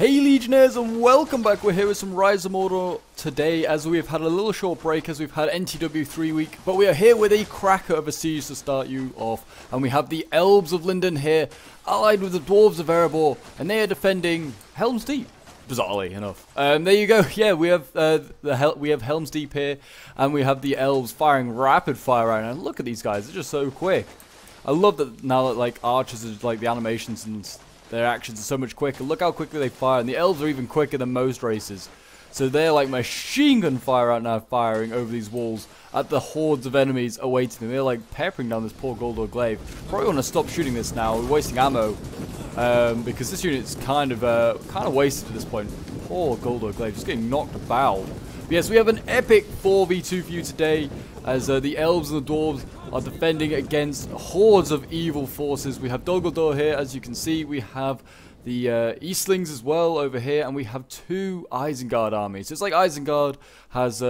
Hey Legionnaires, and welcome back. We're here with some Rise of Mordor today, as we've had a little short break as we've had NTW 3 week, but we are here with a cracker of a siege to start you off, and we have the Elves of Lindon here, allied with the Dwarves of Erebor, and they are defending Helm's Deep. Bizarrely enough. There you go. Yeah, we have Helm's Deep here, and we have the Elves firing rapid fire right now. Look at these guys; they're just so quick. I love that now that like archers are like the animations and their actions are so much quicker. Look how quickly they fire, and the Elves are even quicker than most races. So they're like machine gun fire right now, firing over these walls at the hordes of enemies awaiting them. They're like peppering down this poor Goldor glaive. Probably want to stop shooting this now. We're wasting ammo because this unit's kind of wasted at this point. Poor Goldor glaive, just getting knocked about. But yes, we have an epic 4v2 for you today, as the Elves and the Dwarves are defending against hordes of evil forces. We have Dol Guldur here, as you can see. We have the Eastlings as well over here, and we have two Isengard armies. So it's like Isengard has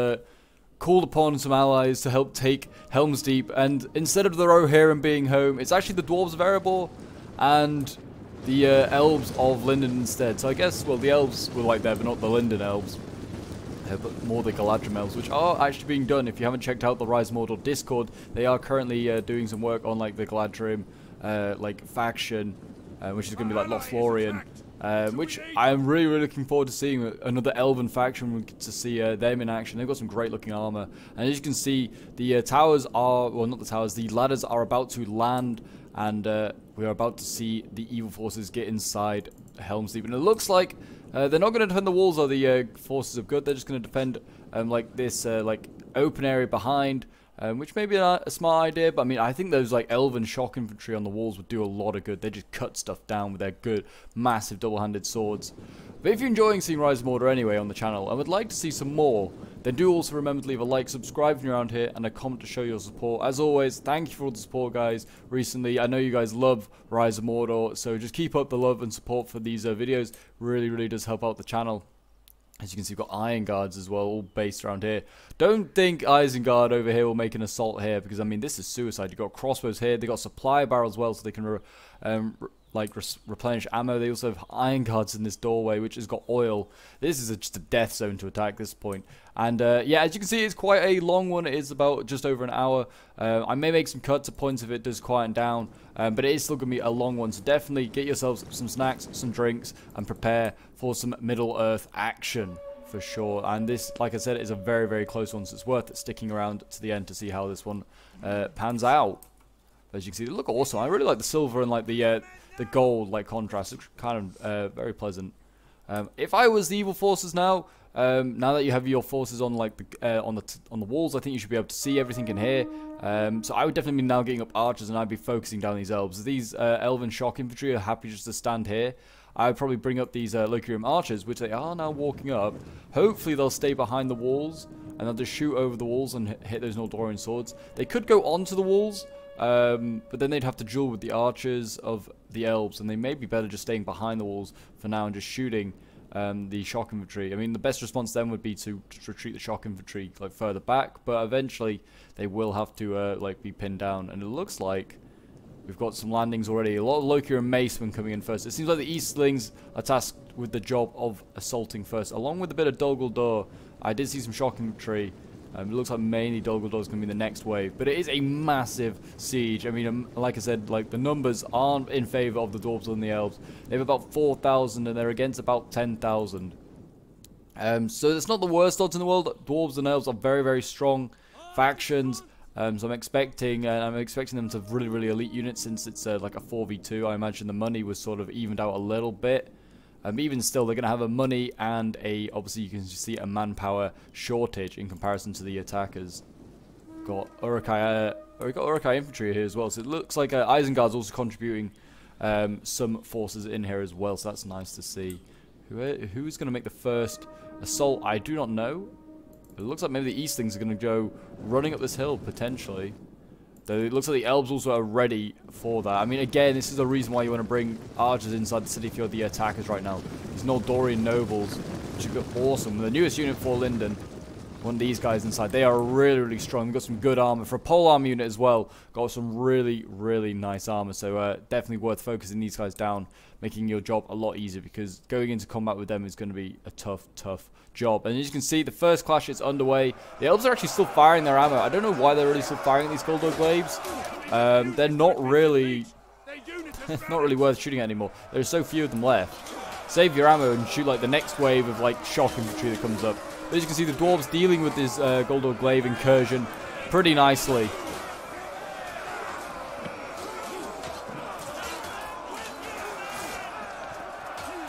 called upon some allies to help take Helm's Deep, and instead of the Rohirrim being home, it's actually the Dwarves of Erebor and the Elves of Lindon instead. So I guess, well, the Elves were like that, but not the Lindon Elves. But more the Galadrim Elves, which are actually being done. If you haven't checked out the Rise of Mordor Discord, they are currently doing some work on like the Galadrim like faction, which is going to be like Lothlorien, which I'm really looking forward to seeing another Elven faction. We get to see them in action. They've got some great looking armor, and as you can see, the towers are, well, not the towers, the ladders are about to land, and we are about to see the evil forces get inside Helm's Deep, and it looks like they're not going to defend the walls or the forces of good. They're just going to defend like this like open area behind, which may be a smart idea. But I mean, I think those like elven shock infantry on the walls would do a lot of good. They just cut stuff down with their good, massive double-handed swords. But if you're enjoying seeing Rise of Mordor anyway on the channel and would like to see some more, then do also remember to leave a like, subscribe if you're around here, and a comment to show your support. As always, thank you for all the support, guys, recently. I know you guys love Rise of Mordor, so just keep up the love and support for these videos. Really does help out the channel. As you can see, we've got Iron Guards as well, all based around here. Don't think Isengard over here will make an assault here, because, I mean, this is suicide. You've got crossbows here. They've got supply barrels as well, so they can replenish ammo. They also have Iron Guards in this doorway, which has got oil. This is just a death zone to attack this point. And yeah, as you can see, it's quite a long one. It is about just over an hour. I may make some cuts at points if it does quieten down, but it is still going to be a long one. So definitely get yourselves some snacks, some drinks, and prepare for some Middle-earth action for sure. And this, like I said, is a very close one, so it's worth sticking around to the end to see how this one pans out. As you can see, they look awesome. I really like the silver and like the gold like contrast. It's kind of very pleasant. If I was the evil forces now that you have your forces on like on the walls, I think you should be able to see everything in here. So I would definitely be now getting up archers, and I'd be focusing down these elves. These elven shock infantry are happy just to stand here. I would probably bring up these Locrium archers, which they are now walking up. Hopefully they'll stay behind the walls, and they'll just shoot over the walls and hit those Noldorian swords. They could go onto the walls, but then they'd have to duel with the archers of the elves, and they may be better just staying behind the walls for now and just shooting the shock infantry. I mean, the best response then would be to retreat the shock infantry like further back, but eventually they will have to like be pinned down. And it looks like we've got some landings already. A lot of Loki and Macemen coming in first. It seems like the Eastlings are tasked with the job of assaulting first, along with a bit of Dol Guldur. I did see some shock infantry. It looks like mainly Dol Guldur is going to be the next wave, but it is a massive siege. I mean, like I said, like the numbers aren't in favor of the Dwarves and the Elves. They have about 4,000, and they're against about 10,000. So it's not the worst odds in the world. Dwarves and Elves are very strong factions. So I'm expecting them to have really elite units, since it's like a 4v2. I imagine the money was sort of evened out a little bit. Even still, they're going to have a money and obviously you can see a manpower shortage in comparison to the attackers. Got Uruk-hai infantry here as well, so it looks like Isengard's also contributing some forces in here as well, so that's nice to see. Who's going to make the first assault? I do not know. It looks like maybe the Eastlings are going to go running up this hill, potentially. Though it looks like the Elves also are ready for that. I mean, again, this is the reason why you want to bring archers inside the city if you're the attackers right now. These Noldorian nobles, which are awesome. The newest unit for Lindon. one of these guys inside. They are really, really strong. We've got some good armor. For a pole armor unit as well, got some really, really nice armor. So definitely worth focusing these guys down, making your job a lot easier, because going into combat with them is going to be a tough, tough job. And as you can see, the first clash is underway. The elves are actually still firing their ammo. I don't know why they're really still firing these Goldor Glaives. They're not really worth shooting at anymore. There's so few of them left. Save your ammo and shoot like the next wave of like shock infantry that comes up. But as you can see, the dwarves dealing with this Goldor Glaive incursion pretty nicely.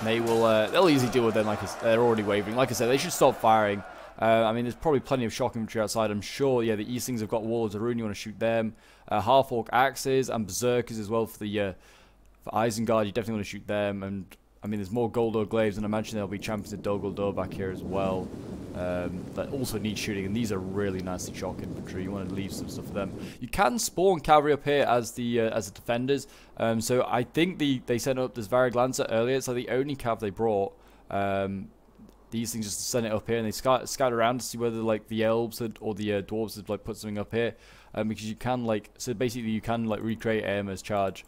They will, they'll easily deal with them. They're already wavering. Like I said, they should stop firing. I mean, there's probably plenty of shock infantry outside, I'm sure. Yeah, the Eastlings have got Walls of Rune. You want to shoot them. Half-Orc Axes and Berserkers as well for Isengard. You definitely want to shoot them. And I mean, there's more Goldor Glaives, and I imagine there'll be champions of Dol Guldur back here as well. That also need shooting, and these are really nicely shock infantry. You want to leave some stuff for them. You can spawn cavalry up here as the defenders. So I think they sent up this Varaglancer earlier. It's like the only cav they brought. These things just sent it up here, and they scout around to see whether like the elves or the dwarves had like put something up here. Because you can so basically you can like recreate AMR's charge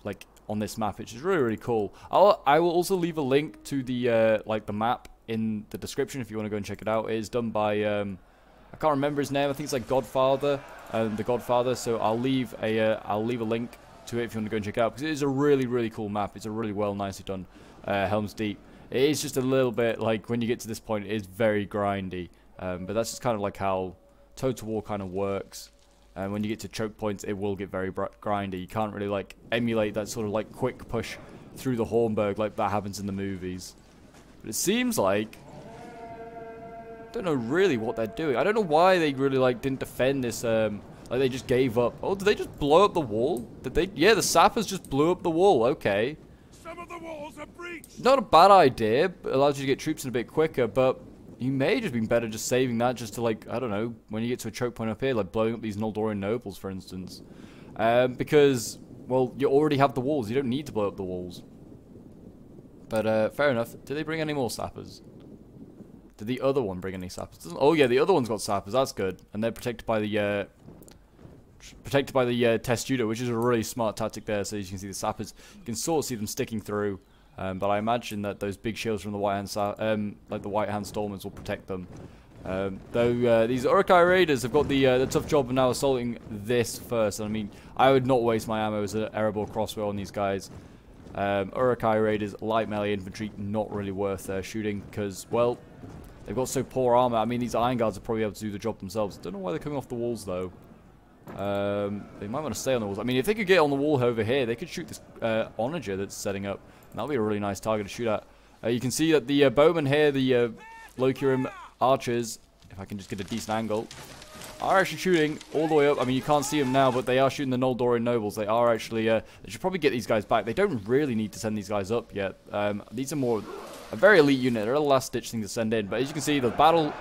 like on this map, which is really, really cool. I will also leave a link to the like the map in the description if you want to go and check it out. It is done by I can't remember his name. I think it's like Godfather, the Godfather. So I'll leave a link to it if you want to go and check it out, because it is a really, really cool map. It's a really nicely done Helm's Deep. It is just a little bit like when you get to this point, it is very grindy, but that's just kind of like how Total War kind of works. And when you get to choke points, it will get very grindy. You can't really like emulate that sort of like quick push through the Hornburg like that happens in the movies. But it seems like I don't know really what they're doing. I don't know why they really like didn't defend this. Like they just gave up. Oh, did they just blow up the wall? Did they? Yeah, the sappers just blew up the wall. Okay. Some of the walls are breached. Not a bad idea. It allows you to get troops in a bit quicker, but you may have just been better just saving that just to, like, I don't know, when you get to a choke point up here, like blowing up these Noldorian nobles, for instance. Because, well, you already have the walls. You don't need to blow up the walls. But, fair enough. Did they bring any more sappers? Did the other one bring any sappers? Oh, yeah, the other one's got sappers. That's good. And they're protected by the test unit, which is a really smart tactic there. So you can see the sappers. You can sort of see them sticking through. But I imagine that those big shields from the White Hand, like the White Hand Stormers, will protect them. Though these Uruk-hai Raiders have got the tough job of now assaulting this first. And I mean, I would not waste my ammo as an Erebor crossbow on these guys. Uruk-hai Raiders, light melee infantry, not really worth shooting because, well, they've got so poor armor. I mean, these Iron Guards are probably able to do the job themselves. Don't know why they're coming off the walls though. They might want to stay on the walls. I mean, if they could get on the wall over here, they could shoot this onager that's setting up. That'll be a really nice target to shoot at. You can see that the bowmen here, the Locurim archers, if I can just get a decent angle, are actually shooting all the way up. I mean, you can't see them now, but they are shooting the Noldorian nobles. They are actually, they should probably get these guys back. They don't really need to send these guys up yet. These are more, a very elite unit. They're a last ditch thing to send in. But as you can see, the battle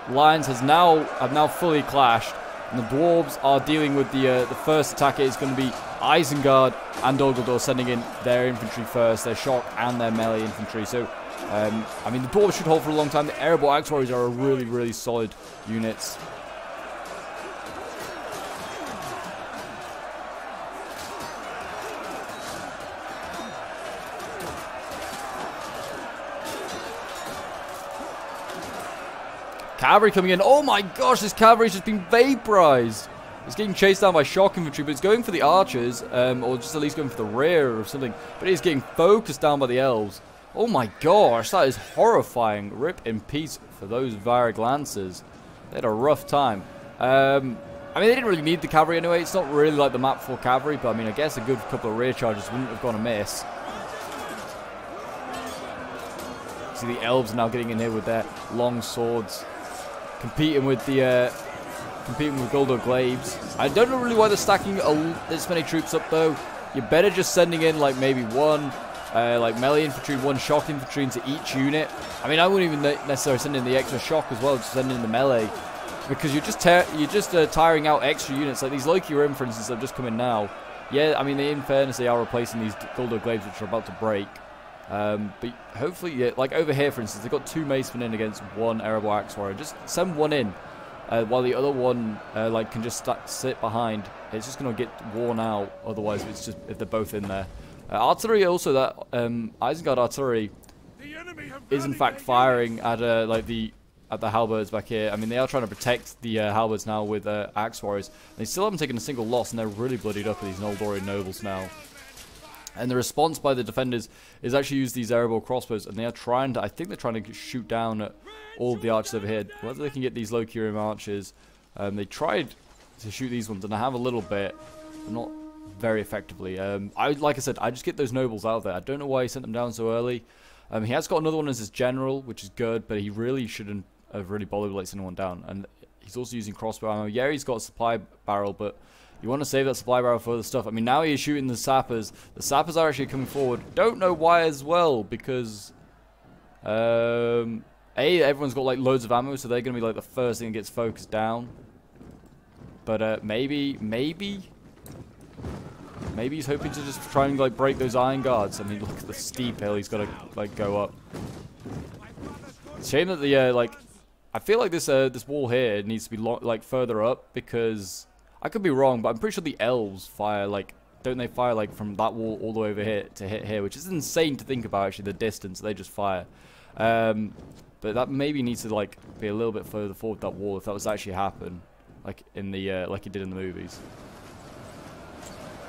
lines have now fully clashed. And the dwarves are dealing with the first attack. It's going to be Isengard and Dol Guldur sending in their infantry first, their shock and their melee infantry. So, I mean, the dwarves should hold for a long time. The Erebor Axe Warriors are a really, really solid units. Cavalry coming in. Oh my gosh, this cavalry's just been vaporized. It's getting chased down by shock infantry, but it's going for the archers, or just at least going for the rear or something. But it's getting focused down by the elves. Oh my gosh, that is horrifying. Rip in peace for those Varaglancers. They had a rough time. I mean, they didn't really need the cavalry anyway. It's not really like the map for cavalry, but I mean, I guess a good couple of rear charges wouldn't have gone amiss. See the elves now getting in here with their long swords, competing with Goldor Glaives. I don't know really why they're stacking this many troops up though. You're better just sending in like maybe one like melee infantry, one shock infantry into each unit. I mean, I wouldn't even necessarily send in the extra shock as well, just send in the melee, because you're just tiring out extra units. Like these Locurim, for instance, that have just come in now. Yeah, I mean, in fairness, they are replacing these Goldor Glaives, which are about to break. But hopefully, yeah, like over here, for instance, they've got 2 macemen in against 1 Erebor Axe Warrior. Just send 1 in, while the other one like can just sit behind. It's just gonna get worn out. Otherwise, it's just if they're both in there. Artillery also, that Isengard artillery is in fact firing at like the halberds back here. I mean, they are trying to protect the halberds now with Axe Warriors. They still haven't taken a single loss, and they're really bloodied up with these Noldorian nobles now. And the response by the defenders is actually use these Erebor crossbows, and they are trying to, I think they're trying to shoot down at all of the archers over here. Whether they can get these low curium archers, they tried to shoot these ones, and I have a little bit, but not very effectively. Like I said, I just get those nobles out there. I don't know why he sent them down so early. He has got another one as his general, which is good, but he really shouldn't have really bothered like sending one down. And he's also using crossbow ammo. Yeah, he's got a supply barrel, but you want to save that supply barrel for other stuff. I mean, now he's shooting the sappers. The sappers are actually coming forward. Don't know why as well, because everyone's got like loads of ammo, so they're going to be like the first thing that gets focused down. But maybe he's hoping to just try and like break those iron guards. I mean, look at the steep hill he's got to like go up. Shame that the like, I feel like this this wall here needs to be like further up, because I could be wrong, but I'm pretty sure the elves fire like, don't they fire like from that wall all the way over here to hit here, which is insane to think about actually, the distance they just fire. But that maybe needs to like be a little bit further forward, that wall, if that was actually happen, like in the like it did in the movies.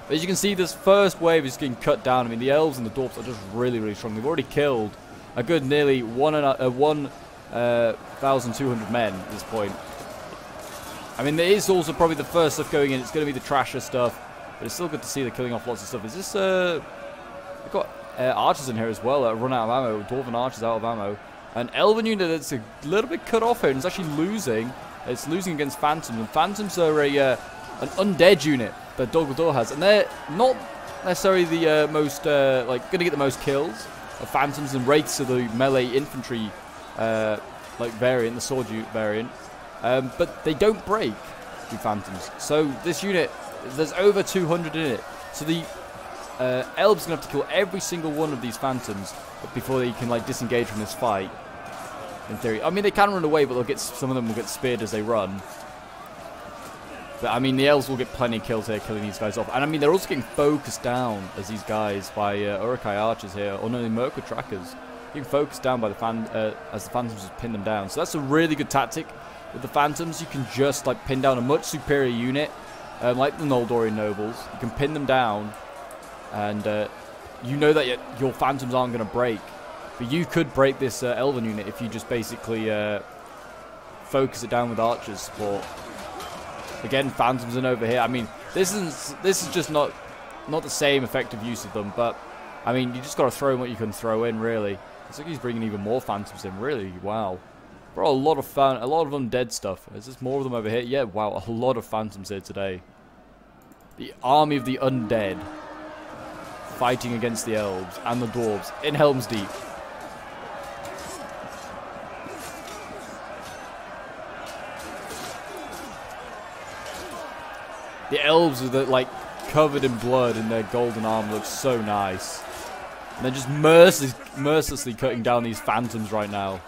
But as you can see, this first wave is getting cut down. I mean, the elves and the dwarves are just really, really strong. They've already killed a good nearly 1,200 men at this point. I mean, there is also probably the first stuff going in. It's going to be the trasher stuff, but it's still good to see they're killing off lots of stuff. Is this we've got archers in here as well that run out of ammo. Dwarven archers out of ammo. An elven unit that's a little bit cut off here and it's actually losing. It's losing against phantoms, and phantoms are an undead unit that Dol Guldur has, and they're not necessarily the most like going to get the most kills. Phantoms and wraiths are the melee infantry like variant, the sword variant, but they don't break, the phantoms. So this unit, there's over 200 in it. So the elves are gonna have to kill every single one of these phantoms before they can like disengage from this fight. In theory, I mean, they can run away, but they'll get, some of them will get speared as they run. But I mean, the elves will get plenty of kills here, killing these guys off. And I mean, they're also getting focused down as these guys by Uruk-hai archers here, or no, the Mirkwood trackers. Getting focused down by the as the phantoms just pin them down. So that's a really good tactic. With the phantoms, you can just like pin down a much superior unit, like the Noldorian nobles. You can pin them down, and you know that your phantoms aren't going to break. But you could break this elven unit if you just basically focus it down with archers support. Again, phantoms in over here. I mean, this is just not the same effective use of them. But I mean, you just got to throw in what you can throw in, really. It's like he's bringing even more phantoms in. Really, wow. Bro, a lot of undead stuff. Is there more of them over here? Yeah, wow, a lot of phantoms here today. The army of the undead fighting against the elves and the dwarves in Helm's Deep. The elves are like covered in blood, and their golden arm looks so nice. And they're just mercilessly cutting down these phantoms right now.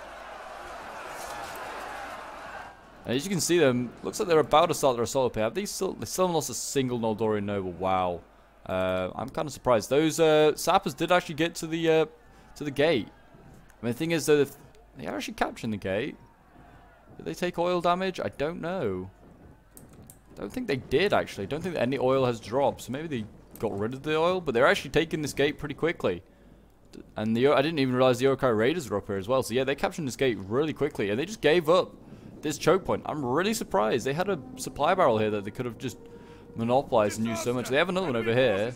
And as you can see, them looks like they're about to start their assault up here. They still haven't lost a single Noldorian noble. Wow, I'm kind of surprised. Those sappers did actually get to the gate. I mean, the thing is, though, they are actually capturing the gate. Did they take oil damage? I don't know. Don't think they did, actually. Don't think that any oil has dropped. So maybe they got rid of the oil, but they're actually taking this gate pretty quickly. And I didn't even realize the Uruk-hai raiders were up here as well. So yeah, they're capturing this gate really quickly, and they just gave up this choke point. I'm really surprised. They had a supply barrel here that they could have just monopolized and used so much. They have another one over here,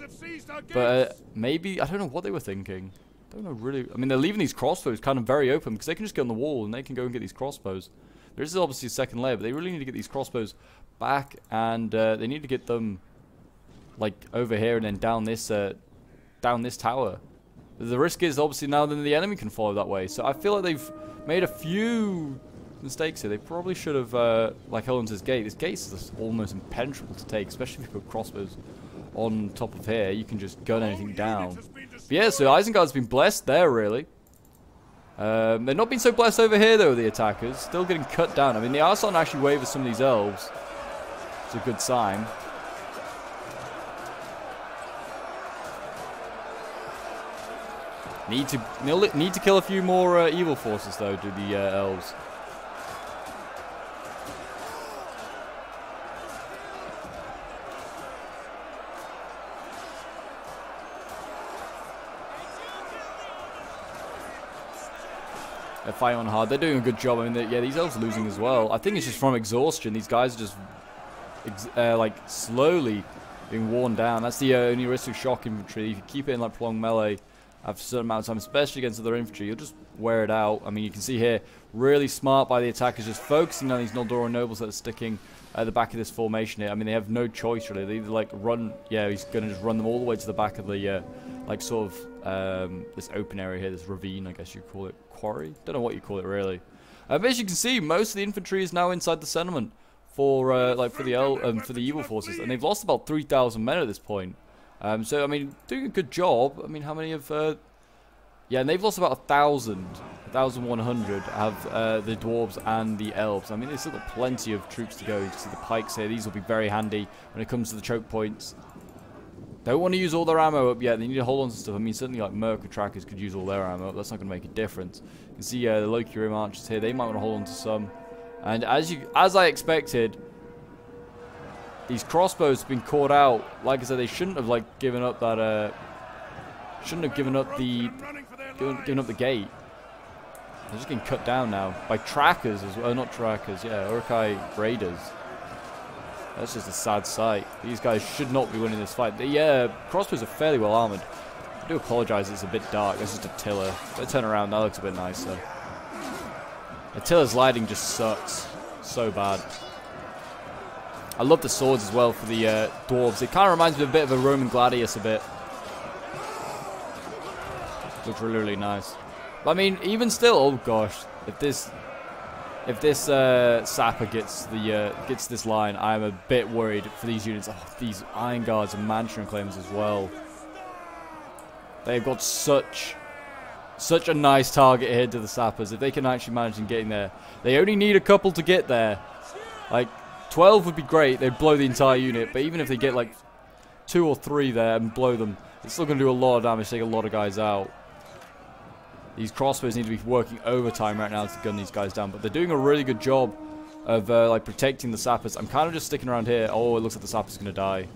but maybe, I don't know what they were thinking. Don't know really. I mean, they're leaving these crossbows kind of very open, because they can just get on the wall and they can go and get these crossbows. There is obviously a second layer, but they really need to get these crossbows back, and they need to get them like over here and then down this tower. The risk is obviously now that the enemy can follow that way. So I feel like they've made a few mistakes here. They probably should have like Helm's gate. This gate is almost impenetrable to take, especially if you put crossbows on top of here. You can just gun anything down. But yeah, so Isengard's been blessed there, really. They're not been so blessed over here, though, the attackers. Still getting cut down. I mean, they are starting to actually waver some of these elves. It's a good sign. Need to kill a few more evil forces, though, do the elves. They're fighting on hard. They're doing a good job. I mean, yeah, these elves are losing as well. I think it's just from exhaustion. These guys are just like slowly being worn down. That's the only risk of shock infantry. If you keep it in like prolonged melee after a certain amount of time, especially against other infantry, you'll just wear it out. I mean, you can see here, really smart by the attackers, just focusing on these Noldoran nobles that are sticking at the back of this formation here. I mean, they have no choice really. They either like run, yeah, he's going to just run them all the way to the back of the like sort of this open area here, this ravine, I guess you call it, quarry. Don't know what you call it really. But as you can see, most of the infantry is now inside the settlement for like for the evil forces, and they've lost about 3,000 men at this point. So I mean, doing a good job. I mean, how many of yeah, and they've lost about 1,100 have the dwarves and the elves. I mean, there's still got plenty of troops to go. You can see the pikes here. These will be very handy when it comes to the choke points. Don't want to use all their ammo up yet. They need to hold on to stuff. I mean, certainly like Merc or Trackers could use all their ammo up. That's not going to make a difference. You can see the Loki Rim Archers here. They might want to hold on to some. And as I expected, these crossbows have been caught out. Like I said, they shouldn't have like given up that. Shouldn't have given up the gate. They're just getting cut down now by Trackers as well. Not Trackers, yeah, Uruk-hai Raiders. That's just a sad sight. These guys should not be winning this fight. The crossbows are fairly well armored. I do apologize, it's a bit dark. This is Attila. If I turn around, that looks a bit nicer. Attila's lighting just sucks so bad. I love the swords as well for the dwarves. It kind of reminds me of a bit of a Roman gladius a bit. Looks really, really nice. But I mean, even still, oh gosh, if this sapper gets this line, I'm a bit worried for these units. Oh, these Iron Guards and Mansion Claimers as well. They've got such a nice target here to the sappers. If they can actually manage to get in there, they only need a couple to get there. Like 12 would be great. They'd blow the entire unit. But even if they get like 2 or 3 there and blow them, it's still going to do a lot of damage, take a lot of guys out. These crossbows need to be working overtime right now to gun these guys down, but they're doing a really good job of like protecting the sappers. I'm kind of just sticking around here. Oh, it looks like the sapper's going to die.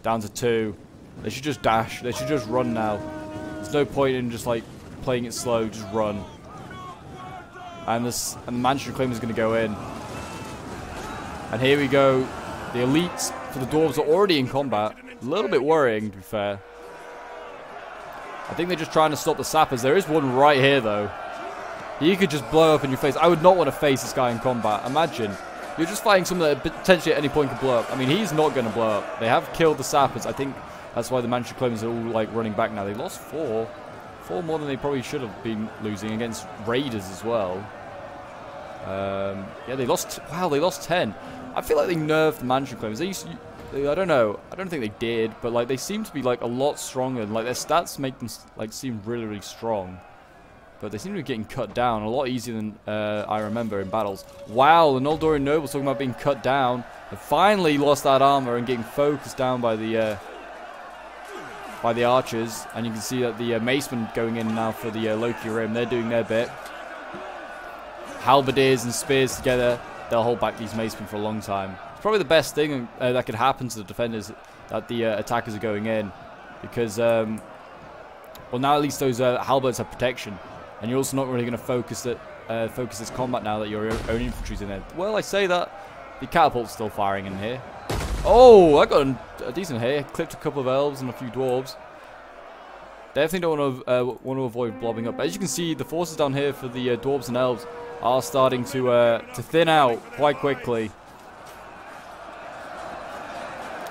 Down to 2. They should just dash. They should just run now. There's no point in just like playing it slow. Just run. And the Mansion Claim is going to go in. And here we go. The elites for the dwarves are already in combat. A little bit worrying, to be fair. I think they're just trying to stop the sappers. There is one right here, though. He could just blow up in your face. I would not want to face this guy in combat. Imagine. You're just fighting someone that potentially at any point could blow up. I mean, he's not going to blow up. They have killed the sappers. I think that's why the Mansion Claimers are all, like, running back now. They lost 4. 4 more than they probably should have been losing against Raiders as well. Yeah, they lost... Wow, they lost 10. I feel like they nerfed the Mansion Claimers. They used to... I don't know. I don't think they did, but like they seem to be like a lot stronger. And, like their stats make them like seem really, really strong. But they seem to be getting cut down a lot easier than I remember in battles. Wow, the Noldoran nobles talking about being cut down. They finally lost that armor and getting focused down by the archers. And you can see that the macemen going in now for the Loki Rim. They're doing their bit. Halberdiers and spears together. They'll hold back these macemen for a long time. It's probably the best thing that could happen to the defenders that the attackers are going in, because well, now at least those halberds have protection, and you're also not really going to focus this combat now that your own infantry's in there. Well, I say that the catapult's still firing in here. Oh, I got a decent hit. Clipped a couple of elves and a few dwarves. Definitely don't want to avoid blobbing up. As you can see, the forces down here for the dwarves and elves are starting to thin out quite quickly.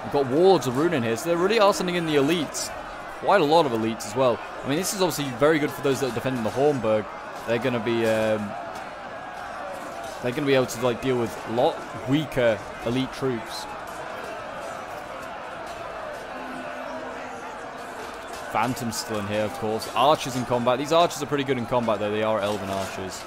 We've got warlords of Rune in here, so they really are sending in the elites. Quite a lot of elites as well. I mean, this is obviously very good for those that are defending the Hornburg. They're going to be able to like deal with a lot weaker elite troops. Phantoms still in here, of course. Archers in combat. These archers are pretty good in combat, though. They are elven archers.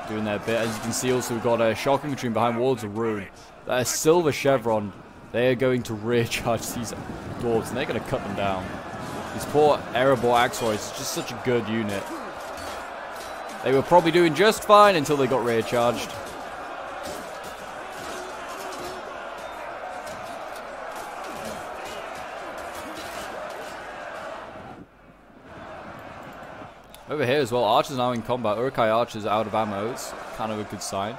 Doing their bit. As you can see, also we've got a shock infantry behind Walls of Ruin. That is Silver Chevron. They are going to rear charge these dwarves, and they're going to cut them down. These poor Erebor Axeroids is just such a good unit. They were probably doing just fine until they got rear charged. Over here as well, archers now in combat. Uruk-hai archers out of ammo. It's kind of a good sign.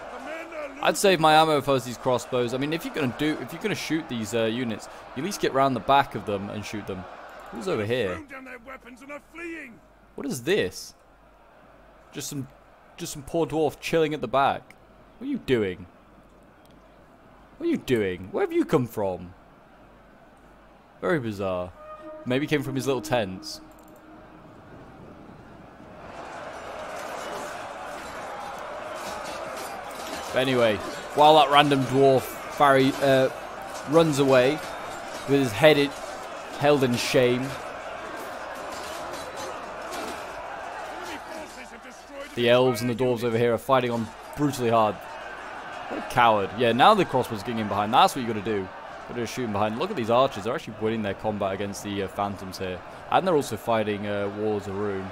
I'd save my ammo if I was these crossbows. I mean, if you're gonna shoot these units, you at least get round the back of them and shoot them. Who's over here? What is this? Just some poor dwarf chilling at the back. What are you doing? What are you doing? Where have you come from? Very bizarre. Maybe came from his little tents. But anyway, while that random dwarf Barry runs away with his head held in shame, the elves and the dwarves over here are fighting on brutally hard. What a coward. Yeah, now the crossbows getting in behind. That's what you got to do. Got to shoot him behind. Look at these archers. They're actually winning their combat against the phantoms here. And they're also fighting Walls of Ruin.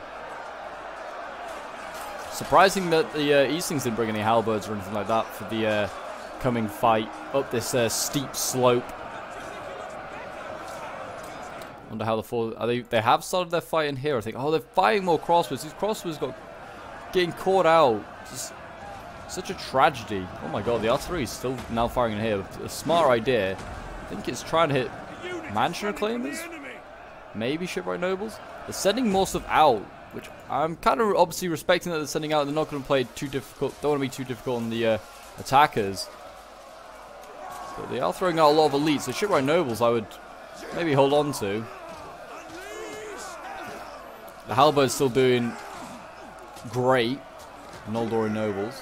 Surprising that the Eastlings didn't bring any halberds or anything like that for the coming fight up this steep slope. Wonder how the four they have started their fight in here. I think. Oh, they're fighting more crossbows. These crossbows getting caught out. Just such a tragedy. Oh my god, the artillery is still now firing in here. A smart idea. I think it's trying to hit mansion reclaimers. Maybe shipwright nobles. They're sending more stuff out, which I'm kind of obviously respecting that they're sending out. They're not going to play too difficult. Don't want to be too difficult on the attackers. But they are throwing out a lot of elites. So shipwright nobles, I would maybe hold on to. The halberd's still doing great. Noldorian nobles,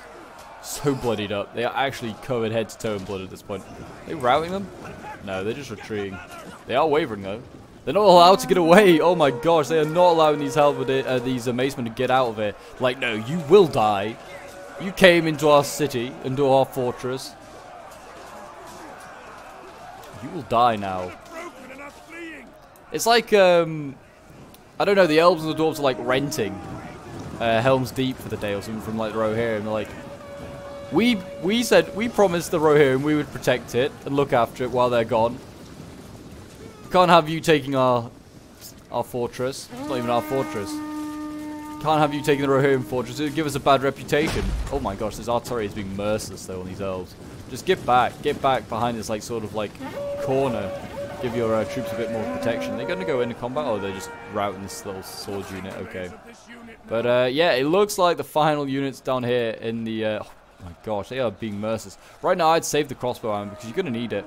so bloodied up. They are actually covered head to toe in blood at this point. Are they routing them? No, they're just retreating. They are wavering though. They're not allowed to get away. Oh my gosh, they are not allowing these these macemen to get out of it. Like, no, you will die. You came into our city, into our fortress. You will die now. It's like, I don't know, the elves and the dwarves are like renting Helm's Deep for the day or something from like the Rohirrim. And they're like, we said, we promised the Rohirrim we would protect it and look after it while they're gone. Can't have you taking our fortress. It's not even our fortress. Can't have you taking the Rohirrim fortress. It would give us a bad reputation. Oh my gosh, this artillery is being merciless though on these elves. Just get back behind this like sort of like corner. Give your troops a bit more protection. They're going to go into combat, or they're just routing this little sword unit. Okay, but yeah, it looks like the final units down here in the. Oh my gosh, they are being merciless right now. I'd save the crossbow arm because you're going to need it.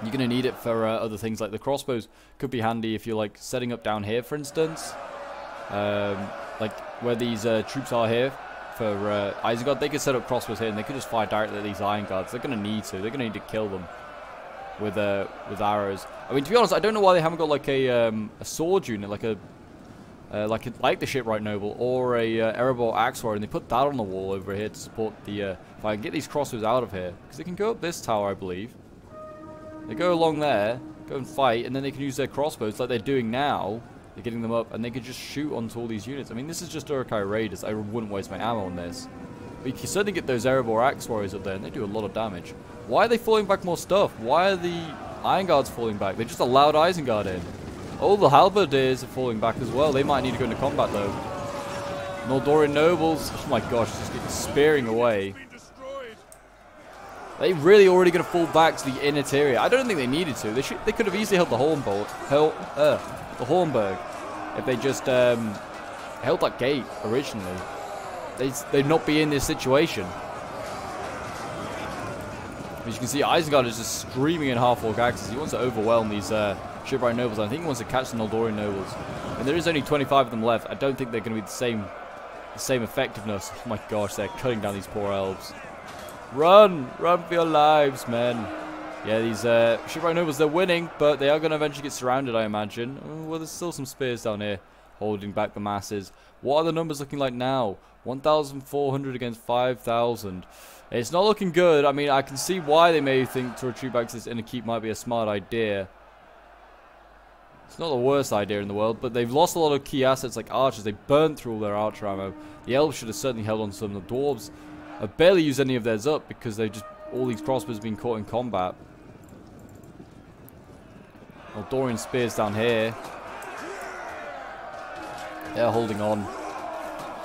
You're going to need it for other things, like the crossbows could be handy if you're like setting up down here, for instance. Like where these troops are here for Isengard, they could set up crossbows here and they could just fire directly at these Iron Guards. They're going to need to. They're going to need to kill them with arrows. I mean, to be honest, I don't know why they haven't got like a sword unit, like the Shipwright Noble or a Erebor Axeroid, and they put that on the wall over here to support the. If I can get these crossbows out of here, because they can go up this tower, I believe. They go along there, go and fight, and then they can use their crossbows like they're doing now. They're getting them up, and they can just shoot onto all these units. I mean, this is just Uruk-hai Raiders. I wouldn't waste my ammo on this. But you can certainly get those Erebor Axe Warriors up there, and they do a lot of damage. Why are they falling back more stuff? Why are the Iron Guards falling back? They just allowed Isengard in. Oh, the Halberdiers are falling back as well. They might need to go into combat, though. Noldorian Nobles, oh my gosh, just getting spearing away. They really already going to fall back to the interior. I don't think they needed to. They could have easily held the Hornburg if they just held that gate originally. They'd not be in this situation. As you can see, Isengard is just screaming in half-orc axes. He wants to overwhelm these Shipwright Nobles. I think he wants to catch the Noldorian Nobles. And there is only 25 of them left. I don't think they're going to be the same effectiveness. Oh my gosh, they're cutting down these poor elves. Run! Run for your lives, men. Yeah, these shipwright nobles, they're winning, but they are going to eventually get surrounded, I imagine. Oh, well, there's still some spears down here holding back the masses. What are the numbers looking like now? 1,400 against 5,000. It's not looking good. I mean, I can see why they may think to retreat back to this inner keep might be a smart idea. It's not the worst idea in the world, but they've lost a lot of key assets like archers. They burnt through all their archer ammo. The elves should have certainly held on to some. The dwarves have barely used any of theirs up because they just all these crossbows have been caught in combat. Mordorian spears down here. They're holding on.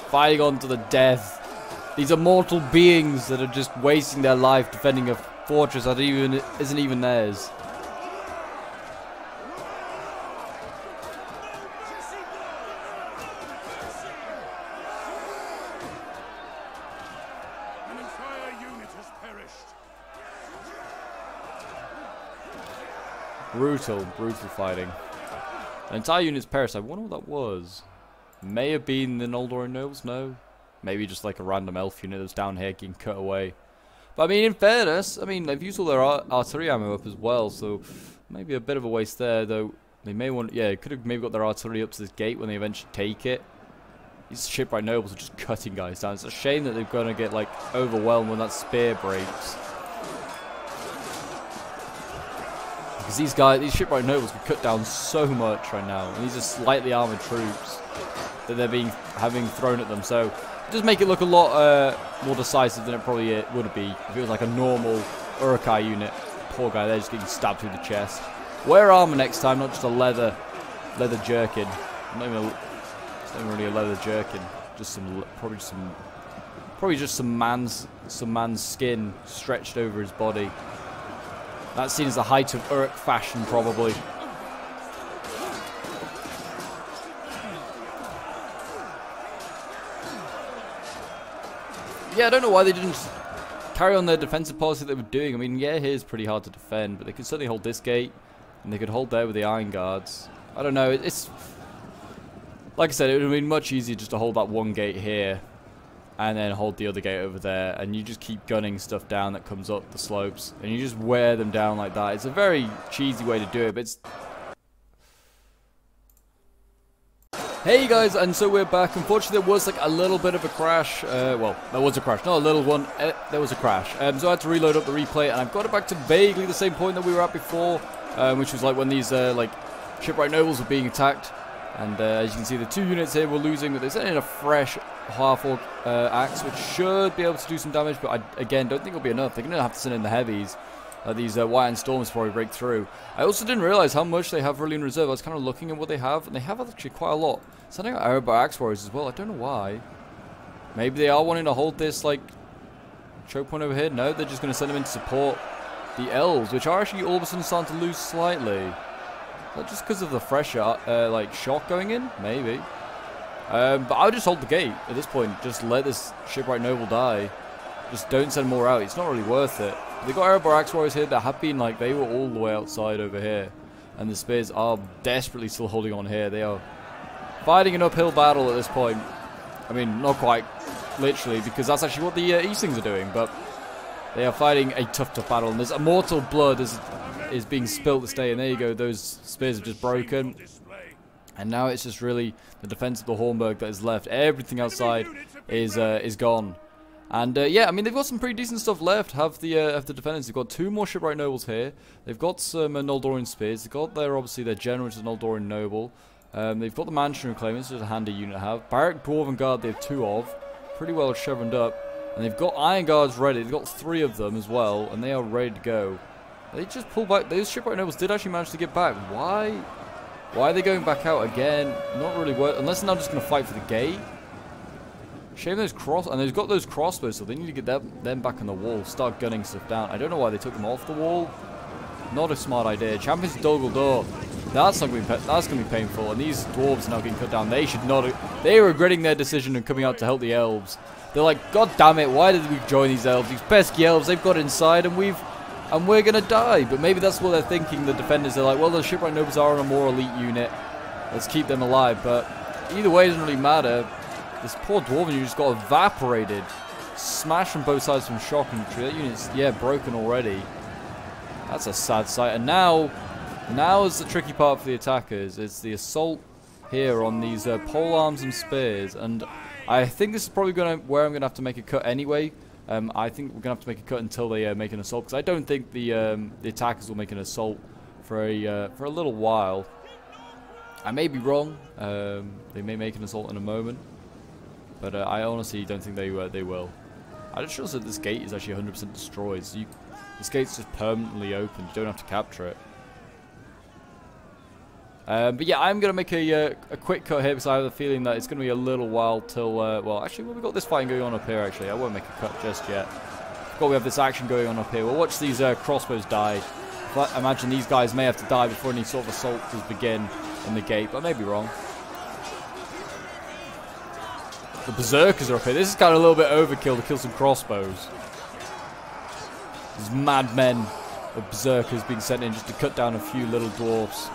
Fighting on to the death. These are mortal beings that are just wasting their life defending a fortress that isn't even theirs. An entire unit has perished. Brutal fighting. An entire unit's perished. I wonder what that was. May have been the Noldor nobles, no. Maybe just like a random elf unit that's down here getting cut away. But I mean, in fairness, I mean, they've used all their artillery ammo up as well, so maybe a bit of a waste there, though. They may want, yeah, could have maybe got their artillery up to this gate when they eventually take it. These shipwright nobles are just cutting guys down. It's a shame that they're going to get, like, overwhelmed when that spear breaks. Because these shipwright nobles can cut down so much right now. And these are slightly armored troops that they're having thrown at them. So it does make it look a lot more decisive than it probably would be if it was like a normal Uruk-hai unit. Poor guy, they're just getting stabbed through the chest. Wear armor next time, not just a leather jerkin. It's not even really a leather jerkin. Just probably just some man's skin stretched over his body. That's seen as the height of Uruk fashion, probably. Yeah, I don't know why they didn't just carry on their defensive policy they were doing. I mean, yeah, here's pretty hard to defend, but they could certainly hold this gate, and they could hold there with the iron guards. I don't know, it's... Like I said, it would have been much easier just to hold that one gate here, and then hold the other gate over there, and you just keep gunning stuff down that comes up the slopes, and you just wear them down like that. It's a very cheesy way to do it, but it's... Hey guys, and so we're back. Unfortunately, there was like a little bit of a crash. Well, there was a crash, not a little one. There was a crash. So I had to reload up the replay, and I've got it back to vaguely the same point that we were at before, which was like when these like shipwright nobles were being attacked. And as you can see, the two units here were losing, but they're sending in a fresh half-orc axe, which should be able to do some damage. But I, again, don't think it'll be enough. They're going to have to send in the heavies. These White Iron Storms before we break through. I also didn't realize how much they have really in reserve. I was kind of looking at what they have, and they have actually quite a lot. Sending out Arrow Axe Warriors as well. I don't know why. Maybe they are wanting to hold this, like, choke point over here. No, they're just going to send them in to support the elves, which are actually all of a sudden starting to lose slightly. Is that just because of the fresh, like, shock going in? Maybe. But I would just hold the gate at this point. Just let this shipwright noble die. Just don't send more out. It's not really worth it. They got Arrow Axe Warriors here that have been, like, they were all the way outside over here. And the spears are desperately still holding on here. They are fighting an uphill battle at this point. I mean, not quite literally, because that's actually what the Eastlings are doing, but they are fighting a tough battle. And there's immortal blood is being spilt this day, and there you go, those spears have just broken. And now it's just really the defense of the Hornburg that is left. Everything outside is gone. And yeah, I mean, they've got some pretty decent stuff left. Have the defenders. They've got two more shipwright nobles here. They've got some Noldorian spears. They've got obviously their general, which is a Noldorian noble. They've got the Mansion Reclaimers, which is a handy unit to have. Barrack Dwarven Guard they have two of. Pretty well chevroned up. And they've got Iron Guards ready. They've got three of them as well, and they are ready to go. They just pulled back. Those shipwright nobles did actually manage to get back. Why? Why are they going back out again? Not really worth. Unless they're now just going to fight for the gate. Shame those and they've got those crossbows, so they need to get them back on the wall. Start gunning stuff down. I don't know why they took them off the wall. Not a smart idea. Champions Dol Guldur. That's going to be painful. And these dwarves are now getting cut down. They should not. They are regretting their decision and coming out to help the elves. They're like, God damn it! Why did we join these elves? These pesky elves. They've got inside, and we're gonna die. But maybe that's what they're thinking. The defenders are like, well, the shipwright nobles are on a more elite unit. Let's keep them alive. But either way, it doesn't really matter. This poor dwarven unit just got evaporated. smashed from both sides from shock infantry. That unit's, yeah, broken already. That's a sad sight. And now is the tricky part for the attackers. It's the assault here on these pole arms and spears. And I think this is probably where I'm going to have to make a cut anyway. I think we're going to have to make a cut until they make an assault. Because I don't think the attackers will make an assault for a little while. I may be wrong. They may make an assault in a moment. But I honestly don't think they will. I just realized that this gate is actually 100% destroyed. So this gate's just permanently open. You don't have to capture it. But yeah, I'm going to make a quick cut here because I have a feeling that it's going to be a little while till... well, actually, we've got this fighting going on up here, actually. I won't make a cut just yet. We have this action going on up here. We'll watch these crossbows die. I imagine these guys may have to die before any sort of assaults begin in the gate, but I may be wrong. The berserkers are up here. This is kind of a little bit overkill to kill some crossbows. These madmen of berserkers being sent in just to cut down a few little dwarfs.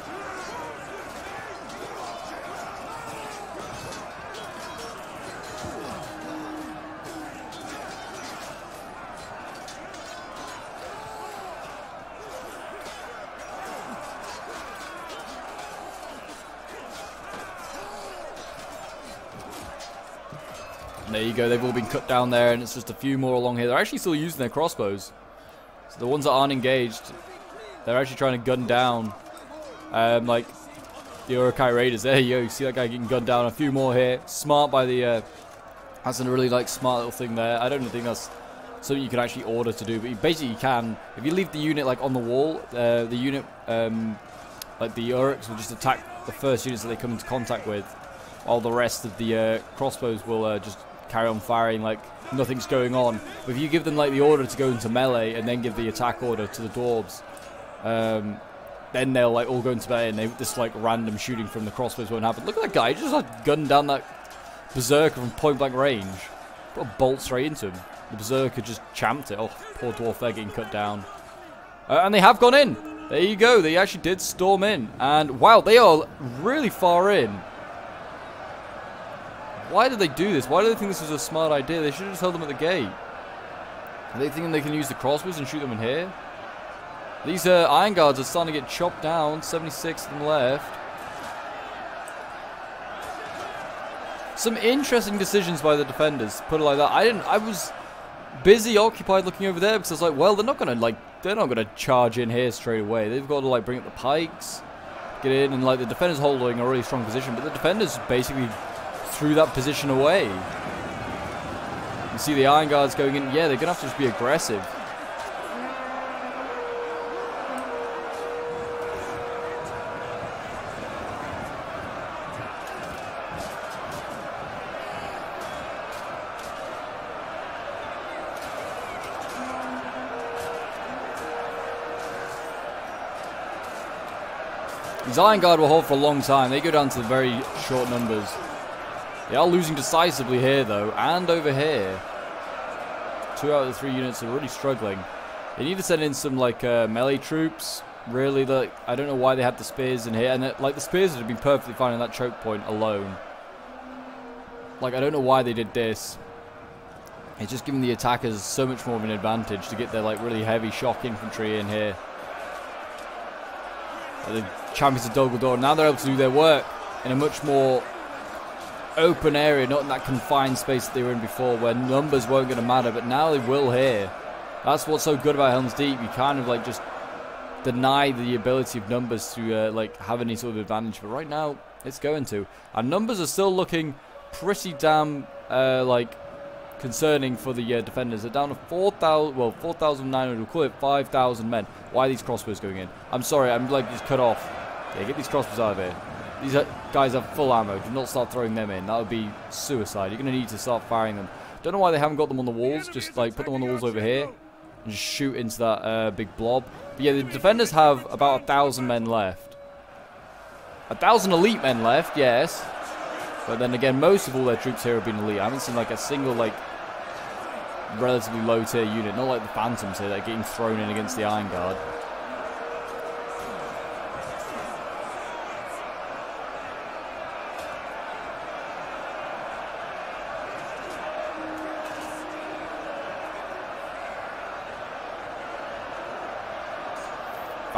There you go, they've all been cut down there, and it's just a few more along here. They're actually still using their crossbows. So the ones that aren't engaged, they're actually trying to gun down, like the Urukai Raiders. There you go, you see that guy getting gunned down. A few more here. Smart by the, that's a really smart little thing there. I don't think that's something you can actually order to do, but you basically can. If you leave the unit on the wall, the unit, like the Uruks will just attack the first units that they come into contact with, while the rest of the crossbows will just carry on firing like nothing's going on. But if you give them the order to go into melee and then give the attack order to the dwarves, then they'll all go into melee, and this random shooting from the crossbows won't happen. Look at that guy, he just gunned down that berserker from point blank range. Put a bolt straight into him. The berserker just champed it. Oh, poor dwarf there getting cut down. And they have gone in. There you go, they actually did storm in. And wow, they are really far in. Why did they do this? Why do they think this was a smart idea? They should have just held them at the gate. Are they thinking they can use the crossbows and shoot them in here? These Iron Guards are starting to get chopped down. 76 of them left. Some interesting decisions by the defenders, put it like that. I was busy occupied looking over there because I was like, well, they're not gonna charge in here straight away. They've got to bring up the pikes, get in, and the defenders holding a really strong position, but the defenders basically threw that position away. You see the Iron Guards going in. Yeah, they're gonna have to just be aggressive. These Iron Guard will hold for a long time. They go down to very short numbers. They are losing decisively here, though, and over here. 2 out of the 3 units are really struggling. They need to send in some, melee troops. Really, I don't know why they had the spears in here. And, the spears would have been perfectly fine in that choke point alone. I don't know why they did this. It's just giving the attackers so much more of an advantage to get their, really heavy shock infantry in here. The champions of Dol Guldur, now they're able to do their work in a much more open area, not in that confined space that they were in before, where numbers weren't going to matter, but now they will here. That's what's so good about Helm's Deep. You kind of just deny the ability of numbers to have any sort of advantage, but right now it's going to. And numbers are still looking pretty damn concerning for the defenders. They're down to 4,000, well, 4,900, we'll call it 5,000 men. Why are these crossbows going in? I'm sorry, I'm just cut off. Yeah, get these crossbows out of here. These guys have full ammo. Do not start throwing them in. That would be suicide. You're going to need to start firing them. Don't know why they haven't got them on the walls. Just put them on the walls over here and just shoot into that big blob. But yeah, the defenders have about 1,000 men left. 1,000 elite men left, yes. But then again, most of all their troops here have been elite. I haven't seen a single relatively low tier unit. Not like the Phantoms here that are getting thrown in against the Iron Guard.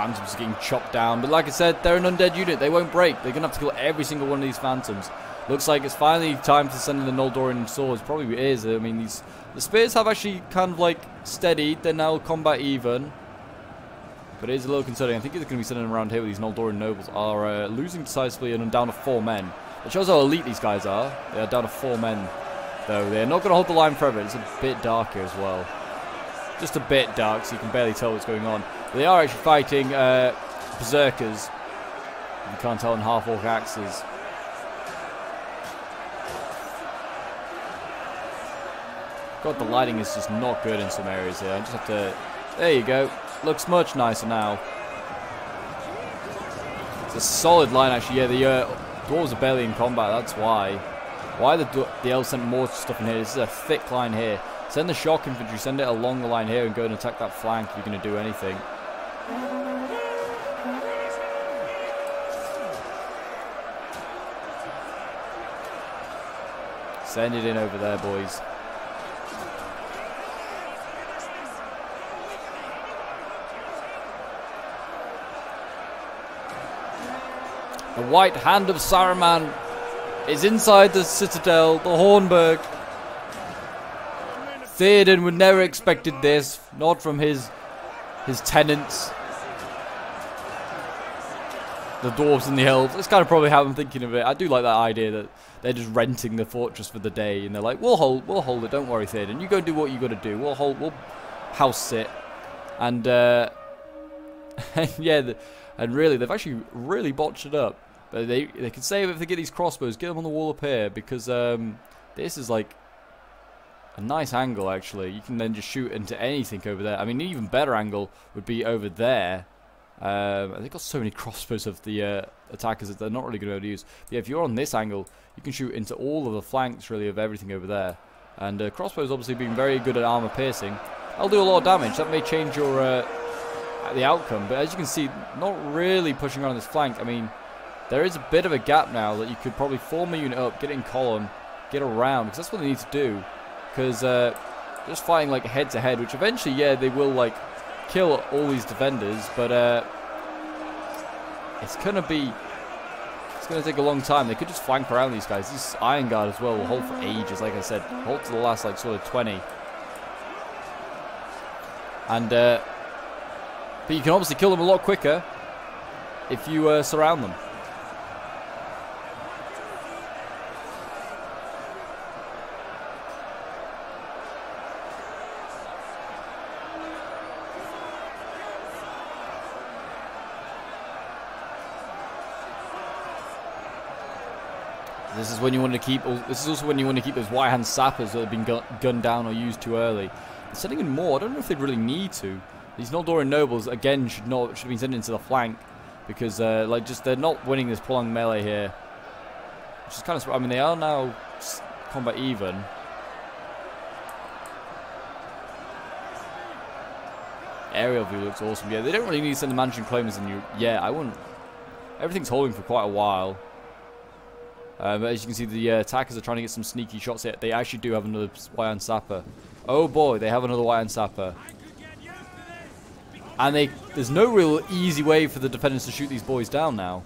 Phantoms are getting chopped down. But like I said, they're an undead unit. They won't break. They're going to have to kill every single one of these Phantoms. Looks like it's finally time to send in the Noldorian swords. Probably is. I mean, the spears have actually kind of like steadied. They're now combat even. But it is a little concerning. I think it's going to be sending around here with these Noldorian nobles are losing decisively and down to 4 men. It shows how elite these guys are. They are down to 4 men, though. They're not going to hold the line forever. It's a bit dark here as well. Just a bit dark, so you can barely tell what's going on. But they are actually fighting berserkers. You can't tell in half-orc axes. God, the lighting is just not good in some areas here. I just have to... There you go. Looks much nicer now. It's a solid line, actually. Yeah, the dwarves are barely in combat. That's why. Why the elves sent more stuff in here? This is a thick line here. Send the shock infantry. Send it along the line here and go and attack that flank if you're going to do anything. Send it in over there, boys. The White Hand of Saruman is inside the citadel, the Hornburg. Theoden would never expected this, not from his tenants. The dwarves and the elves. That's kind of probably how I'm thinking of it. I do like that idea that they're just renting the fortress for the day, and they're like, we'll hold it. Don't worry, Theoden. You go do what you got to do. We'll house sit, and and yeah, and really they've actually really botched it up. But they can save it if they get these crossbows. Get them on the wall up here because this is like a nice angle actually. You can then just shoot into anything over there. I mean, an even better angle would be over there. They've got so many crossbows of the attackers that they're not really going to be able to use. But yeah, if you're on this angle, you can shoot into all of the flanks really of everything over there. And crossbows obviously being very good at armor piercing. That'll do a lot of damage. That may change your the outcome. But as you can see, not really pushing on this flank. I mean, there is a bit of a gap now that you could probably form a unit up, get it in column, get around, because that's what they need to do. Because just fighting like head to head, which eventually, yeah, they will like kill all these defenders, but it's gonna take a long time. They could just flank around these guys. This Iron Guard as well will hold for ages, like I said, hold to the last like sort of 20. And but you can obviously kill them a lot quicker if you surround them. This is when you want to keep. This is also when you want to keep those white hand sappers that have been gunned down or used too early. They're sending in more. I don't know if they really need to. These Noldorian nobles again should have been sent into the flank because like just they're not winning this prolonged melee here, which is kind of. I mean, they are now combat even. Aerial view looks awesome. Yeah, they don't really need to send the mansion claimers in you. Yeah, I wouldn't. Everything's holding for quite a while. But as you can see, the attackers are trying to get some sneaky shots here. They actually do have another White-Hand Sapper. Oh boy, they have another White-Hand Sapper. And there's no real easy way for the defenders to shoot these boys down now.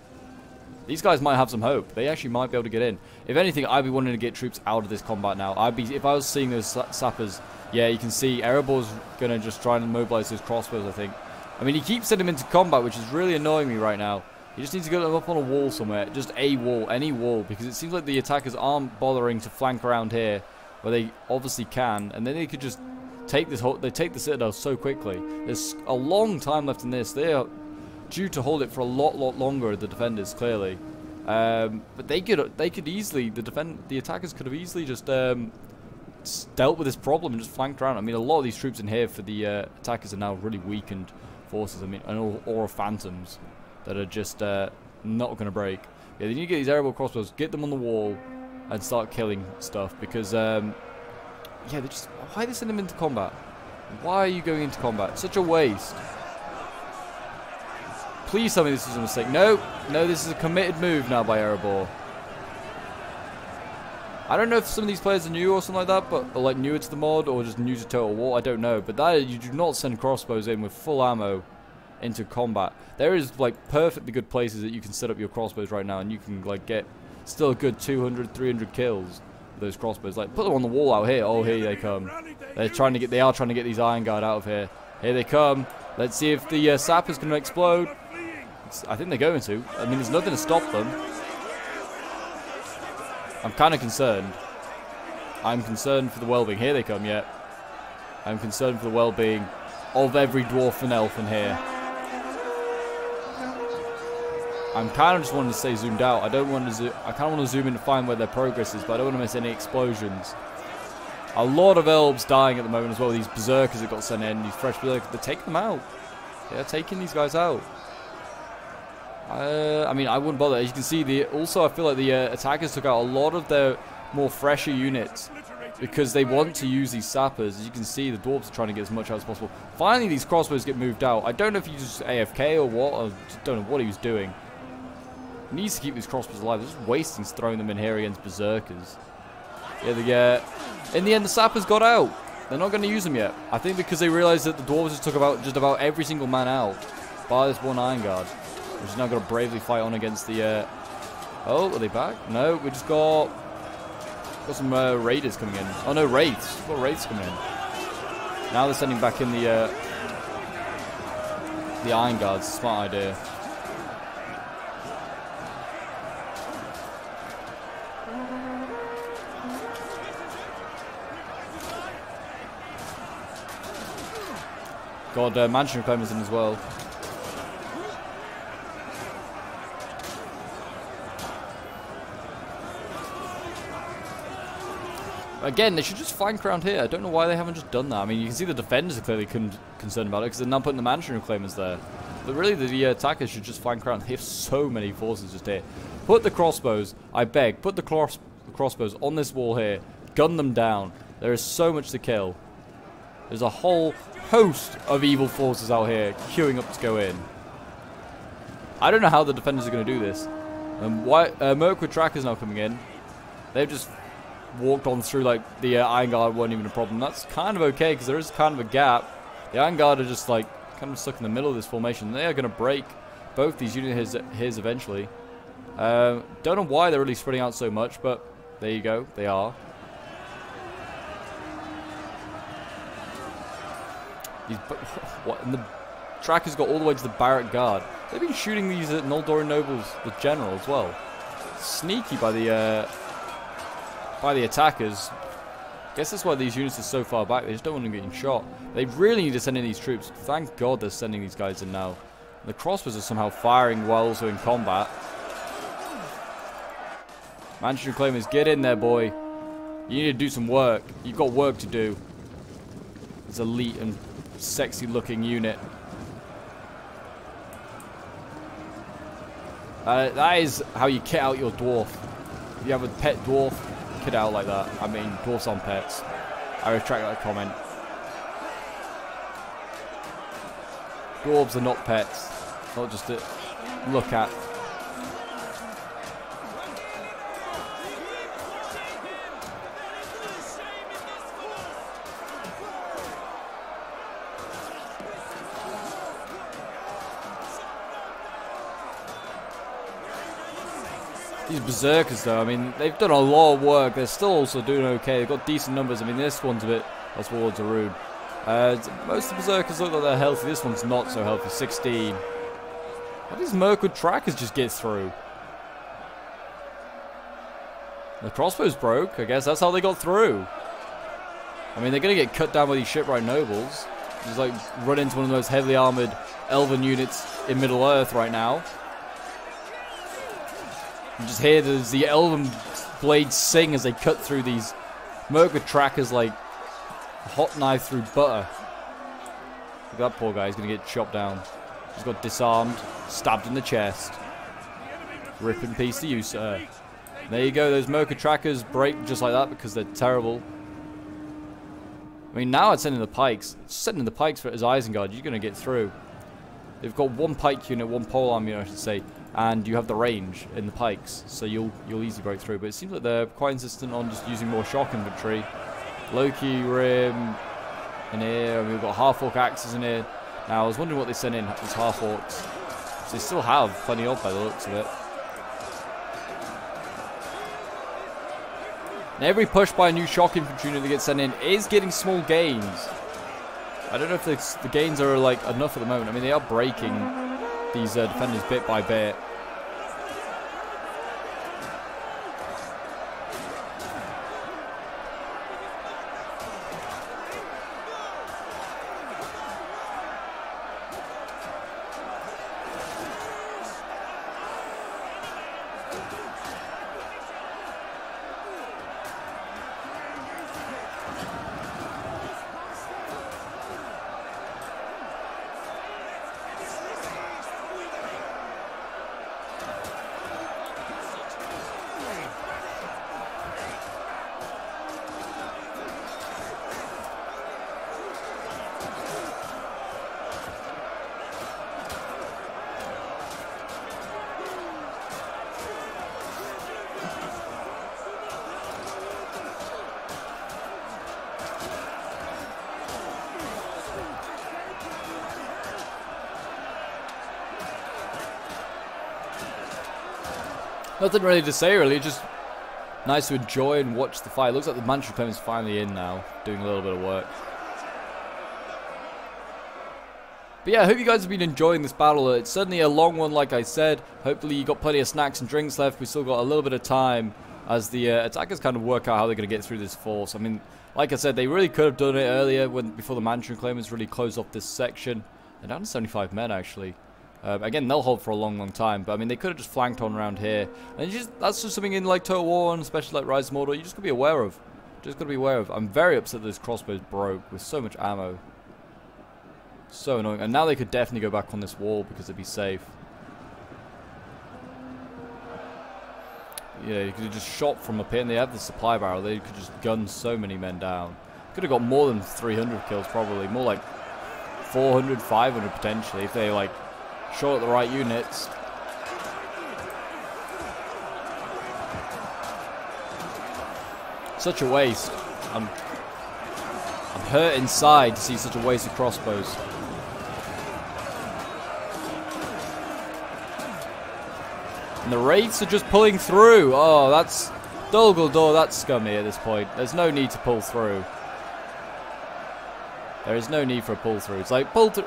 These guys might have some hope. They actually might be able to get in. If anything, I'd be wanting to get troops out of this combat now. If I was seeing those sappers, yeah, you can see Erebor's going to just try and mobilize his crossbows, I think. I mean, he keeps sending them into combat, which is really annoying me right now. You just need to get them up on a wall somewhere. Just a wall, any wall. Because it seems like the attackers aren't bothering to flank around here. Where they obviously can. And then they could just take this whole... They take the citadel so quickly. There's a long time left in this. They are due to hold it for a lot longer, the defenders, clearly. But they could easily... The attackers could have easily just dealt with this problem and just flanked around. I mean, a lot of these troops in here for the attackers are now really weakened forces. I mean, and all phantoms that are just not going to break. Yeah, they need to get these aerial crossbows, get them on the wall, and start killing stuff. Because, yeah, they just... Why are they sending them into combat? Why are you going into combat? Such a waste. Please tell me this is a mistake. No, this is a committed move now by Erebor. I don't know if some of these players are new or something like that, but or like newer to the mod or just new to Total War. I don't know. But that you do not send crossbows in with full ammo into combat. There is like perfectly good places that you can set up your crossbows right now, and you can like get still a good 200, 300 kills with those crossbows. Like put them on the wall out here. Oh, here they come. They are trying to get these Iron Guard out of here. Here they come. Let's see if the sapper's going to explode. I think they're going to. I mean, there's nothing to stop them. I'm kind of concerned. I'm concerned for the well-being. Here they come, yeah. I'm concerned for the well-being of every dwarf and elf in here. I'm kind of just wanting to stay zoomed out. I don't want to I kind of want to zoom in to find where their progress is, but I don't want to miss any explosions. A lot of elves dying at the moment as well. These berserkers that got sent in, these fresh berserkers, they're taking them out. They're taking these guys out. I mean, I wouldn't bother. As you can see, also I feel like the attackers took out a lot of their more fresher units because they want to use these sappers. As you can see, the dwarves are trying to get as much out as possible. Finally, these crossbows get moved out. I don't know if he was AFK or what. I just don't know what he was doing. He needs to keep these crossbows alive. They're just wasting throwing them in here against berserkers. Yeah, in the end, the sappers got out. They're not going to use them yet. I think because they realized that the dwarves just took just about every single man out by this one Iron Guard. Which is now going to bravely fight on against the... Oh, are they back? No, we just got some raiders coming in. Oh no, wraiths. We've got wraiths coming in. Now they're sending back in the Iron Guards. Smart idea. God, Mansion Reclaimers in as well. Again, they should just flank around here. I don't know why they haven't just done that. I mean, you can see the defenders are clearly concerned about it because they're now putting the Mansion Reclaimers there. But really, the attackers should just flank around. They have so many forces just here. Put the crossbows, I beg, put the crossbows on this wall here. Gun them down. There is so much to kill. There's a whole host of evil forces out here queuing up to go in. I don't know how the defenders are going to do this. Mirkwood Trackers now coming in. They've just walked on through like the Iron Guard weren't even a problem. That's kind of okay because there is kind of a gap. The Iron Guard are just like kind of stuck in the middle of this formation. They are going to break both these units his eventually. Don't know why they're really spreading out so much, but there you go. They are. What? And the trackers got all the way to the Barrack Guard. They've been shooting these at Noldorian nobles, the general as well. Sneaky by the attackers. Guess that's why these units are so far back. They just don't want them getting shot. They really need to send in these troops. Thank God they're sending these guys in now. The crossbows are somehow firing while also in combat. Mansion Reclaimers, get in there, boy. You need to do some work. You've got work to do. It's elite and sexy looking unit. That is how you kit out your dwarf. If you have a pet dwarf, kit out like that. I mean, dwarfs aren't pets. I retract that comment. Dwarves are not pets. Not just to look at. These berserkers though, I mean, they've done a lot of work. They're still also doing okay. They've got decent numbers. I mean, this one's a bit, that's Warlords of Rude. Most of the berserkers look like they're healthy. This one's not so healthy, 16. How do these Mirkwood Trackers just get through? The crossbows broke. I guess that's how they got through. I mean, they're going to get cut down by these shipwright nobles. Just like run into one of the most heavily armored elven units in Middle Earth right now. You just hear the elven blades sing as they cut through these Mirkwood Trackers like a hot knife through butter. Look at that poor guy, he's going to get chopped down. He's got disarmed, stabbed in the chest. Rip in peace to you, sir. There you go, those Mirkwood Trackers break just like that because they're terrible. I mean, now it's sending the pikes. It's sending the pikes for his Isengard. You're going to get through. They've got one pike unit, one polearm unit, I should say, and you have the range in the pikes, so you'll easily break through. But it seems like they're quite insistent on just using more shock infantry. Loki Rim in here, and we've got half-orc axes in here. Now, I was wondering what they sent in as half-orcs. So they still have plenty of by the looks of it. And every push by a new shock infantry unit that gets sent in is getting small gains. I don't know if the gains are like enough at the moment. I mean, they are breaking these defenders bit by bit. Nothing really to say, really. Just nice to enjoy and watch the fight. Looks like the Manchu Claim is finally in now, doing a little bit of work. But yeah, I hope you guys have been enjoying this battle. It's certainly a long one, like I said. Hopefully you got plenty of snacks and drinks left. We've still got a little bit of time as the attackers kind of work out how they're going to get through this force. I mean, like I said, they really could have done it earlier before the Manchu Claimers really closed off this section. They're down to 75 men, actually. Again, they'll hold for a long, long time, but I mean, they could have just flanked on around here. And that's just something in like Total War, and especially like Rise of Mordor, you just got to be aware of. I'm very upset that this crossbow broke with so much ammo. So annoying. And now they could definitely go back on this wall because it'd be safe. Yeah, you could have just shot from up here, and they have the supply barrel. They could just gun so many men down. Could have got more than 300 kills, probably. More like 400, 500 potentially, if they like shot at the right units. Such a waste. I'm hurt inside to see such a waste of crossbows. And the wraiths are just pulling through. Oh, that's Dol Guldur, that's scummy at this point. There's no need to pull through. There is no need for a pull through. It's like pull through.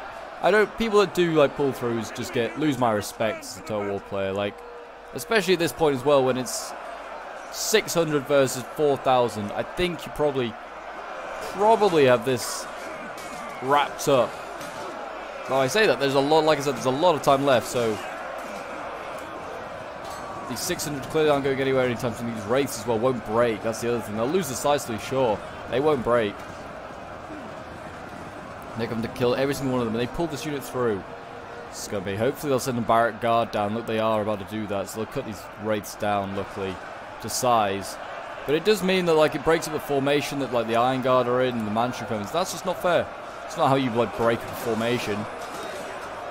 People that do like pull throughs just lose my respect as a Total War player. Like, especially at this point as well when it's 600 versus 4,000. I think you probably have this wrapped up. Well, I say that there's a lot. Like I said, there's a lot of time left. So these 600 clearly aren't going anywhere anytime soon. These wraiths as well won't break. That's the other thing. They'll lose decisively, sure. They won't break. They're going to kill every single one of them, and they pulled this unit through. Scummy. Hopefully they'll send a barrack guard down. Look, they are about to do that, so they'll cut these wraiths down, luckily, to size. But it does mean that, like, it breaks up the formation that, like, the Iron Guard are in and the Manchu Claimers. That's just not fair. It's not how you, like, break a formation.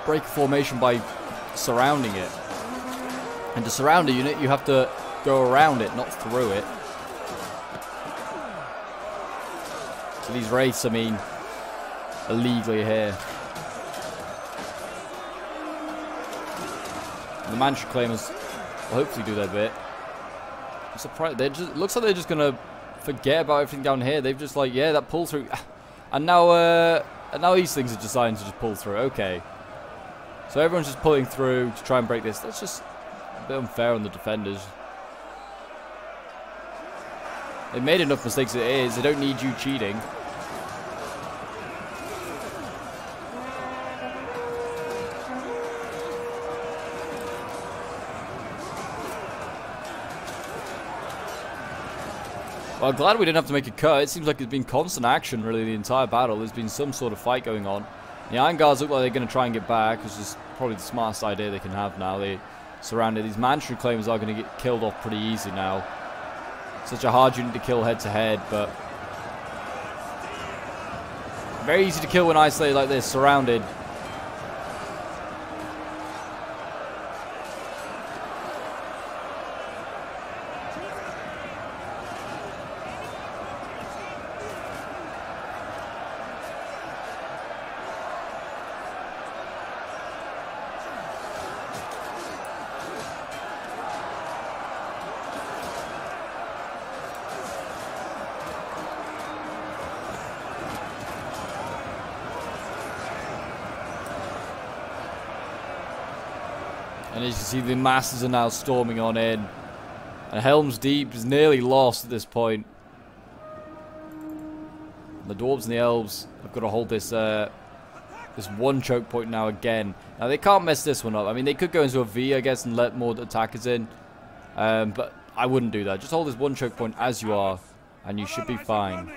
Break a formation by surrounding it. And to surround a unit, you have to go around it, not through it. So these wraiths, I mean, illegally here. And the Manchu Claimers will hopefully do their bit. I'm surprised. Looks like they're just gonna forget about everything down here. They've just like, yeah, that pull through, and now these things are deciding to just pull through. Okay, so everyone's just pulling through to try and break this. That's just a bit unfair on the defenders. They've made enough mistakes as it is. They don't need you cheating. Well, I'm glad we didn't have to make a cut. It seems like there's been constant action, really, the entire battle. There's been some sort of fight going on. The Iron Guards look like they're going to try and get back, which is probably the smartest idea they can have now. They surrounded. These Manchu Claimers are going to get killed off pretty easy now. Such a hard unit to kill head-to-head, but very easy to kill when isolated like this, surrounded. And as you can see, the masses are now storming on in. And Helm's Deep is nearly lost at this point. The dwarves and the elves have got to hold this this one choke point now again. Now they can't mess this one up. I mean, they could go into a V, I guess, and let more attackers in. But I wouldn't do that. Just hold this one choke point as you are, and you should be fine.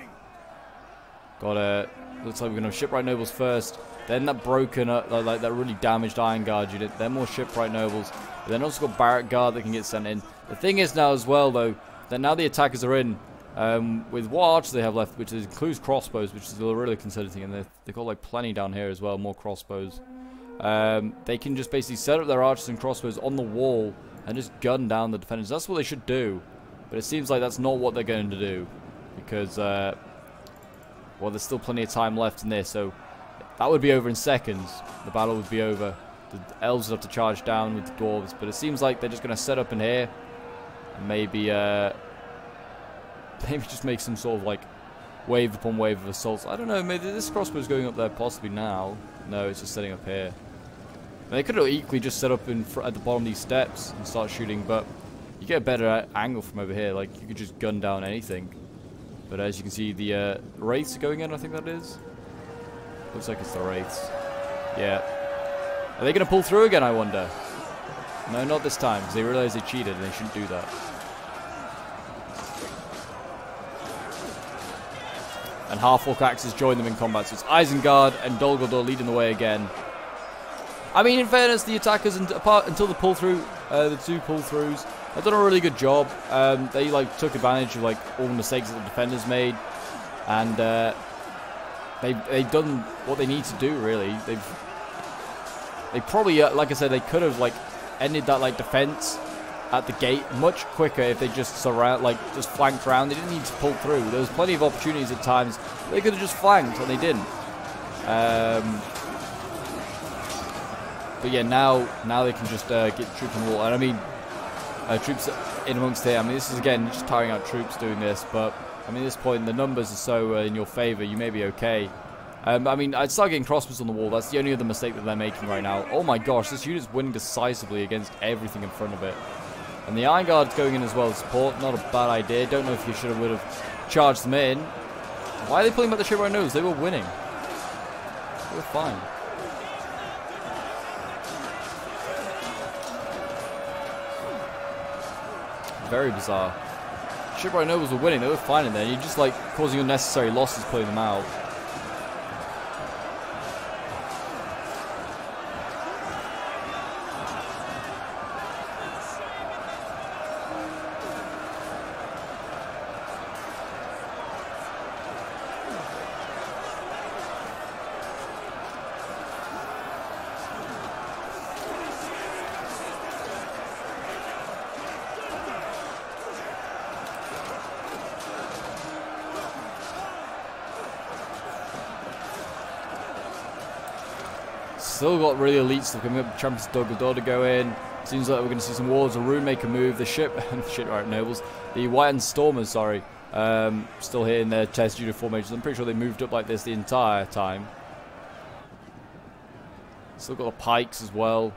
Looks like we're gonna have shipwright nobles first. Then that broken, like that really damaged iron guard unit. Then more shipwright nobles. But then also got barrack guard that can get sent in. The thing is now as well, though, that now the attackers are in. With what archers they have left, which includes crossbows, which is a really concerning thing, and they've got like plenty down here as well, more crossbows. They can just basically set up their archers and crossbows on the wall and just gun down the defenders. That's what they should do, but it seems like that's not what they're going to do, because well, there's still plenty of time left in this, so that would be over in seconds. The battle would be over. The elves would have to charge down with the dwarves, but it seems like they're just going to set up in here and maybe just make some sort of like wave upon wave of assaults. I don't know, maybe this crossbow's going up there possibly now. No, it's just setting up here. They could have equally just set up at the bottom of these steps and start shooting, but you get a better angle from over here. Like, you could just gun down anything. But as you can see, the wraiths are going in, I think that is. Looks like it's the wraiths. Yeah. Are they going to pull through again, I wonder? No, not this time, because they realize they cheated and they shouldn't do that. And half-orc axes join them in combat, so it's Isengard and Dol Guldur leading the way again. I mean, in fairness, the attackers, until the pull-through, the two pull-throughs, have done a really good job. They like took advantage of like all the mistakes that the defenders made, and they've done what they need to do. Really, they probably, like I said, they could have like ended that like defense at the gate much quicker if they just just flanked around. They didn't need to pull through. There was plenty of opportunities at times. They could have just flanked, and they didn't. But yeah, now they can just get troops on the wall. And I mean, troops in amongst here. I mean, this is again just tiring out troops doing this. But I mean, at this point, the numbers are so in your favor, you may be okay. I mean, I'd start getting crossbows on the wall. That's the only other mistake that they're making right now. Oh my gosh, this unit's winning decisively against everything in front of it. And the Iron Guard's going in as well as support. Not a bad idea. Don't know if you would have charged them in. Why are they pulling back the shipwright nobles? They were winning. They were fine. Very bizarre. Shipwright nobles were winning. They were fine in there. You're just like causing unnecessary losses pulling them out. Still got really elite stuff coming up. Champions Dol Guldur to go in. Seems like we're going to see some Warlords of Rune make a move. The shipwright nobles, the White Stormers, sorry, still here in their test unit formations. I'm pretty sure they moved up like this the entire time. Still got the pikes as well.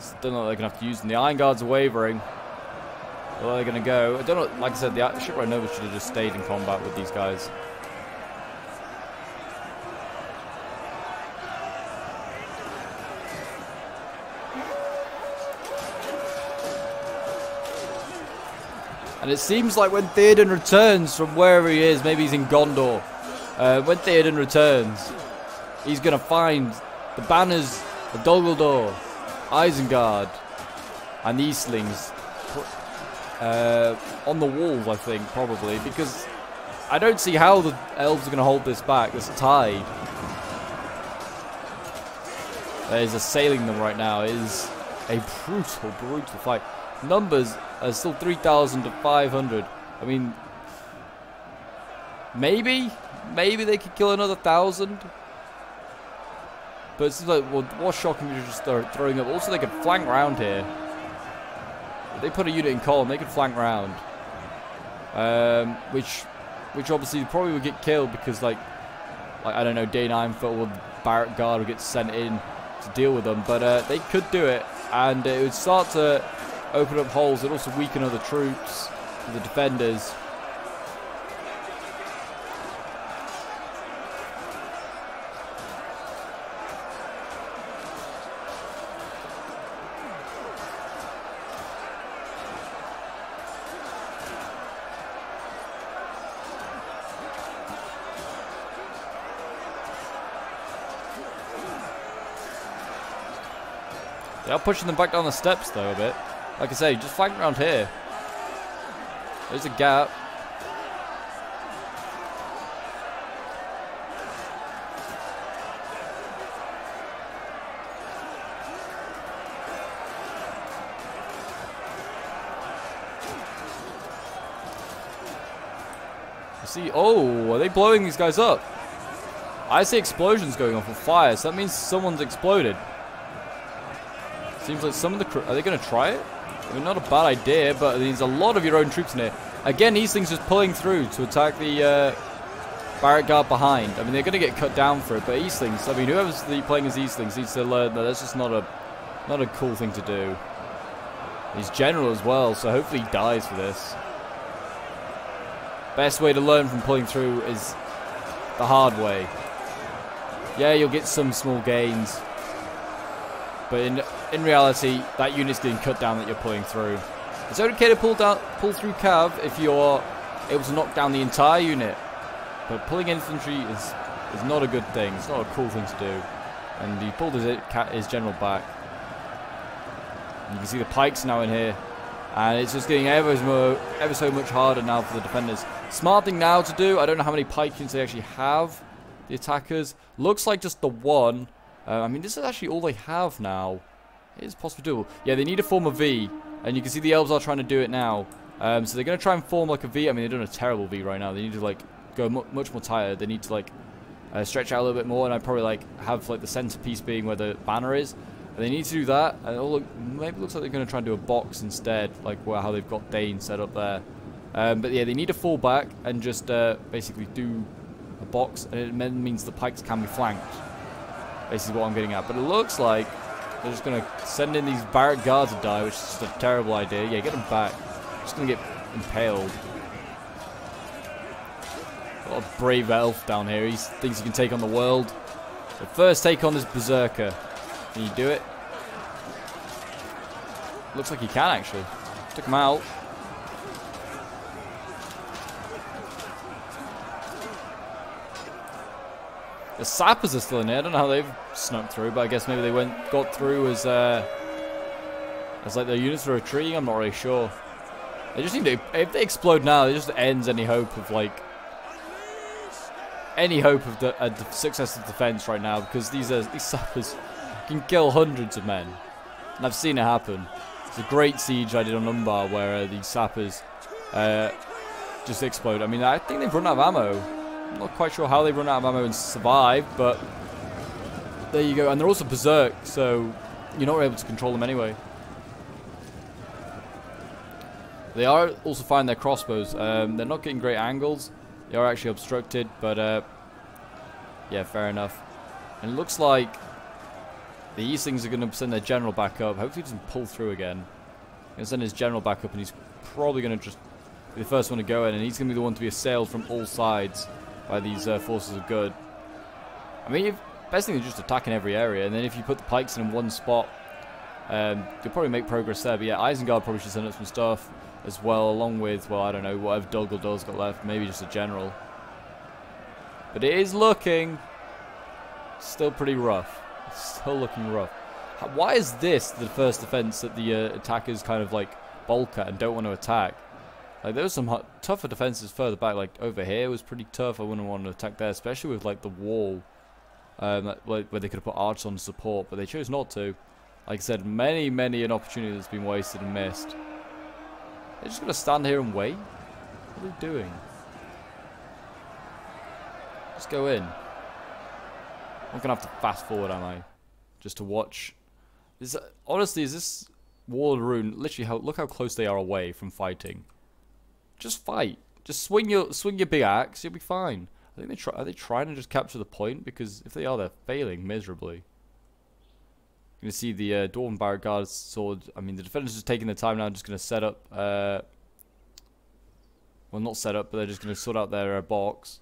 Still not they're going to have to use them. The Iron Guards are wavering. Where are they going to go? I don't know. Like I said, the shipwright nobles should have just stayed in combat with these guys. And it seems like when Theoden returns from wherever he is, maybe he's in Gondor, when Theoden returns, he's going to find the banners of Dol Guldur, Isengard, and the Eastlings on the walls, I think, probably, because I don't see how the elves are going to hold this back. This tide that is assailing them right now is a brutal, brutal fight. Numbers are still 3,000 to 500. I mean, maybe they could kill another 1,000. But it seems like, well, what's shocking is just throwing up. Also, they could flank round here. If they put a unit in column, they could flank round. Which obviously probably would get killed because, like I don't know, Day 9 foot or Barrack Guard would get sent in to deal with them. But they could do it. and it would start to open up holes and also weaken other troops, the defenders. They are pushing them back down the steps though a bit. Like I say, just flank around here. There's a gap. I see. Oh, are they blowing these guys up? I see explosions going off with fire, so that means someone's exploded. Seems like some of the crew, are they going to try it? I mean, not a bad idea, but there's a lot of your own troops in here. Again, these things just pulling through to attack the barrack guard behind. I mean, they're going to get cut down for it, but Eastlings, I mean, whoever's playing as Eastlings needs to learn that that's just not a cool thing to do. He's general as well, so hopefully he dies for this. Best way to learn from pulling through is the hard way. Yeah, you'll get some small gains, but in reality, that unit's getting cut down that you're pulling through. It's okay to pull through cav if you're able to knock down the entire unit, but pulling infantry is not a good thing. It's not a cool thing to do. And he pulled his general back. And you can see the pikes now in here, and it's just getting ever so much harder now for the defenders. Smart thing now to do. I don't know how many pike units they actually have. The attackers looks like just the one. I mean, this is actually all they have now. It is possibly doable. Yeah, they need to form a V, and you can see the elves are trying to do it now. So they're going to try and form like a V. I mean, they're doing a terrible V right now. They need to like go much more tighter. They need to like stretch out a little bit more, and I'd probably like have like the centerpiece being where the banner is. And they need to do that, and maybe it looks like they're going to try and do a box instead, like how they've got Dane set up there. But yeah, they need to fall back and just basically do a box, and it means the pikes can be flanked. Basically what I'm getting at. But it looks like they're just going to send in these barrack guards to die, which is just a terrible idea. Yeah, get them back. Just going to get impaled. Got a brave elf down here. He thinks he can take on the world. So first take on this berserker. Can you do it? Looks like he can actually. Took him out. The sappers are still in there. I don't know how they've snuck through, but I guess maybe they got through as like their units were retreating. I'm not really sure. They just need to, if they explode now, it just ends any hope of like the success of defense right now, because these sappers can kill hundreds of men, and I've seen it happen. It's a great siege I did on Umbar where these sappers just explode. I mean, I think they've run out of ammo. I'm not quite sure how they run out of ammo and survive, but there you go. And they're also berserk, so you're not able to control them anyway. They are also firing their crossbows. They're not getting great angles. They are actually obstructed, but yeah, fair enough. And it looks like the Eastlings are going to send their general back up. Hopefully he doesn't pull through again. He's going to send his general back up, and he's probably going to just be the first one to go in, and he's going to be the one to be assailed from all sides by these forces of good. I mean, best thing is just attacking every area, and then if you put the pikes in one spot, you'll probably make progress there. But yeah, Isengard probably should send up some stuff as well, along with, well, I don't know, whatever Dulgaldur's got left, maybe just a general. But it is looking still pretty rough. It's still looking rough. Why is this the first defense that the attackers kind of like bulk at and don't want to attack? Like, there was some tougher defenses further back, like over here was pretty tough. I wouldn't want to attack there, especially with like the wall, like, where they could have put archers on support, but they chose not to. Like I said, many an opportunity that's been wasted and missed. They're just gonna stand here and wait. What are they doing? Just go in. I'm gonna have to fast forward, am I? Just to watch. Honestly, is this Wall of Ruin literally look how close they are away from fighting? Just fight. Just swing your big axe. You'll be fine. I think are they trying to just capture the point? Because if they are, they're failing miserably. Going to see the Dwarven Barrack Guards sword. I mean, the defenders just taking their time now, just going to set up. Well, not set up, but they're just going to sort out their box.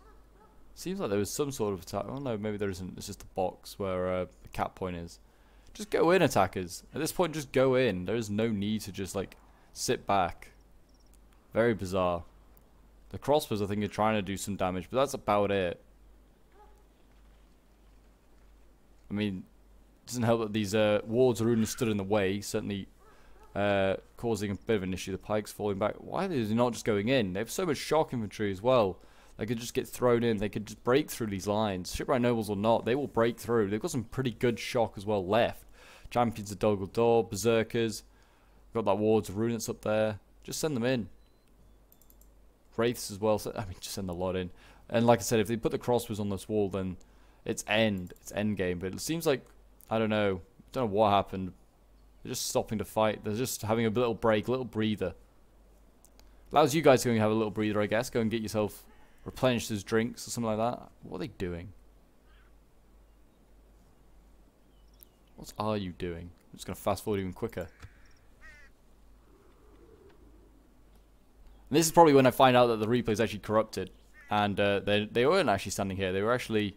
Seems like there was some sort of attack. Oh no, maybe there isn't. It's just a box where the cap point is. Just go in, attackers. At this point, just go in. There is no need to just like sit back. Very bizarre. The crossbows, I think, are trying to do some damage, but that's about it. I mean, it doesn't help that these wards are really stood in the way, certainly causing a bit of an issue. The pikes falling back. Why are they not just going in? They have so much shock infantry as well. They could just get thrown in. They could just break through these lines. Shipwright nobles or not, they will break through. They've got some pretty good shock as well left. Champions of Dol Guldur, Berserkers. Got that Wards of Ruin that's up there. Just send them in. Wraiths as well. I mean, just send a lot in. And like I said, if they put the crossbows on this wall, then it's end. It's end game. But it seems like, I don't know what happened. They're just stopping to fight. They're just having a little break, a little breather. Allows you guys to go and have a little breather, I guess. Go and get yourself replenished as drinks or something like that. What are they doing? What are you doing? I'm just going to fast forward even quicker. And this is probably when I find out that the replay is actually corrupted. And they weren't actually standing here. They were actually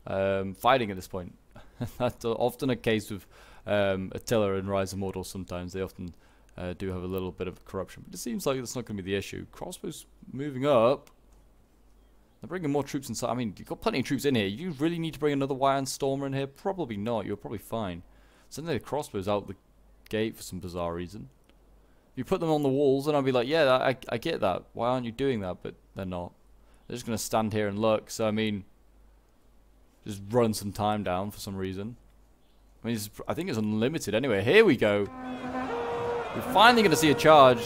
fighting at this point. That's often a case with Attila and Rise of Mordor sometimes. They often do have a little bit of corruption. But it seems like that's not going to be the issue. Crossbows moving up. They're bringing more troops inside. I mean, you've got plenty of troops in here. You really need to bring another Wyand Stormer in here? Probably not. You're probably fine. Send the crossbows out the gate for some bizarre reason. You put them on the walls and I'll be like, yeah, I get that. Why aren't you doing that? But they're not. They're just going to stand here and look. So, I mean, just run some time down for some reason. I mean, I think it's unlimited anyway. Here we go. We're finally going to see a charge.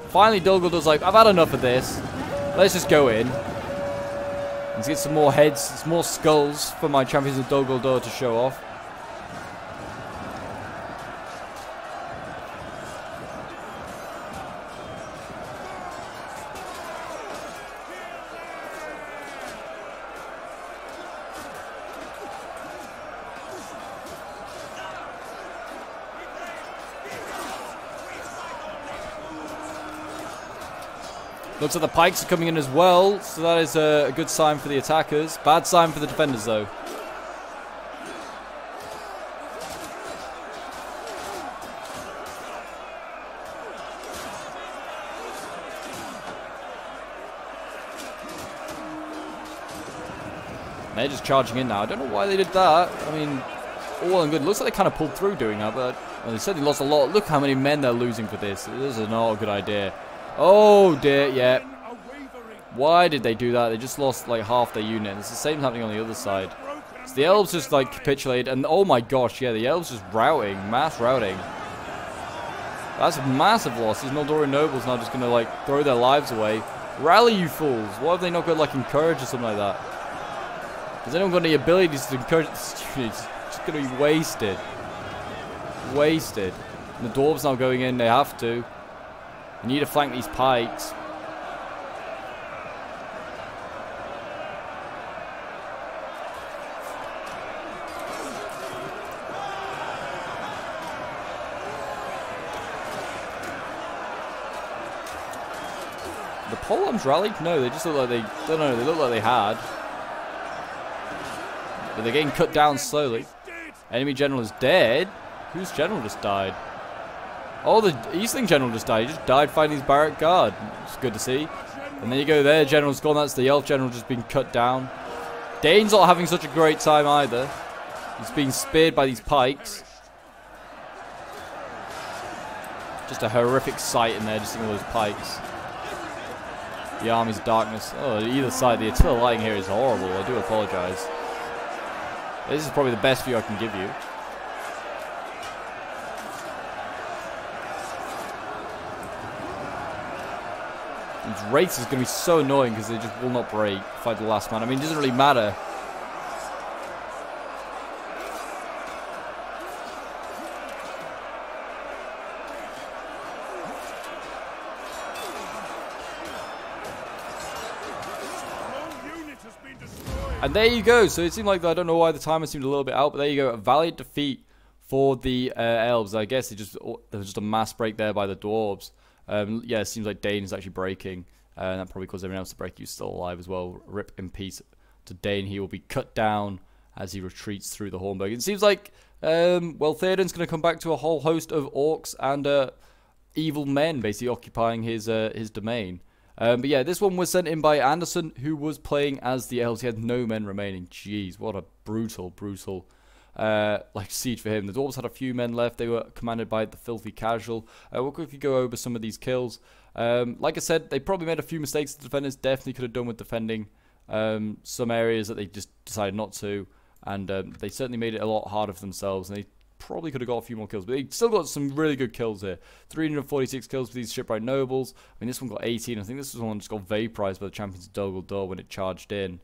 Finally, Dol Guldur's like, I've had enough of this. Let's just go in. Let's get some more heads, some more skulls for my champions of Dol Guldur to show off. Looks like the pikes are coming in as well, so that is a good sign for the attackers. Bad sign for the defenders, though. They're just charging in now. I don't know why they did that. I mean, all well and good. Looks like they kind of pulled through doing that, but well, they certainly lost a lot. Look how many men they're losing for this. This is not a good idea. Oh dear, yeah. Why did they do that? They just lost like half their unit. It's the same happening on the other side. So the elves just like capitulate, and oh my gosh, yeah, the elves just routing, mass routing. That's a massive loss. These Noldorian nobles now just gonna like throw their lives away. Rally, you fools! Why have they not got like encourage or something like that? Has anyone got any abilities to encourage? It's just gonna be wasted. Wasted. And the dwarves now going in. They have to. You need to flank these pikes. The polearms rallied? No, they just look like they... don't know, they look like they had. But they're getting cut down slowly. Enemy general is dead. Whose general just died? Oh, the Eastling general just died. He just died fighting his barrack guard. It's good to see. And there you go, their general's gone. That's the elf general just being cut down. Dane's not having such a great time either. He's being speared by these pikes. Just a horrific sight in there, just seeing all those pikes. The armies of darkness. Oh, either side, the Attila lighting here is horrible. I do apologise. This is probably the best view I can give you. These wraiths is going to be so annoying because they just will not break. Fight the last man. I mean, it doesn't really matter. And there you go. So it seemed like, I don't know why the timer seemed a little bit out, but there you go. A valiant defeat for the elves. I guess there was just a mass break there by the dwarves. Yeah, it seems like Dane is actually breaking. And that probably caused everyone else to break. He's still alive as well. Rip in peace to Dane. He will be cut down as he retreats through the Hornburg. It seems like, well, Theoden's going to come back to a whole host of orcs and evil men basically occupying his domain. But yeah, this one was sent in by Anderson, who was playing as the elves. He had no men remaining. Jeez, what a brutal like siege for him. The dwarves had a few men left. They were commanded by the Filthy Casual. We'll quickly go over some of these kills. Like I said, they probably made a few mistakes. The defenders definitely could have done with defending some areas that they just decided not to, and they certainly made it a lot harder for themselves, and they probably could have got a few more kills, but they still got some really good kills here. 346 kills for these shipwright nobles. I mean, this one got 18. I think this one just got vaporized by the champions of Dol Guldur when it charged in.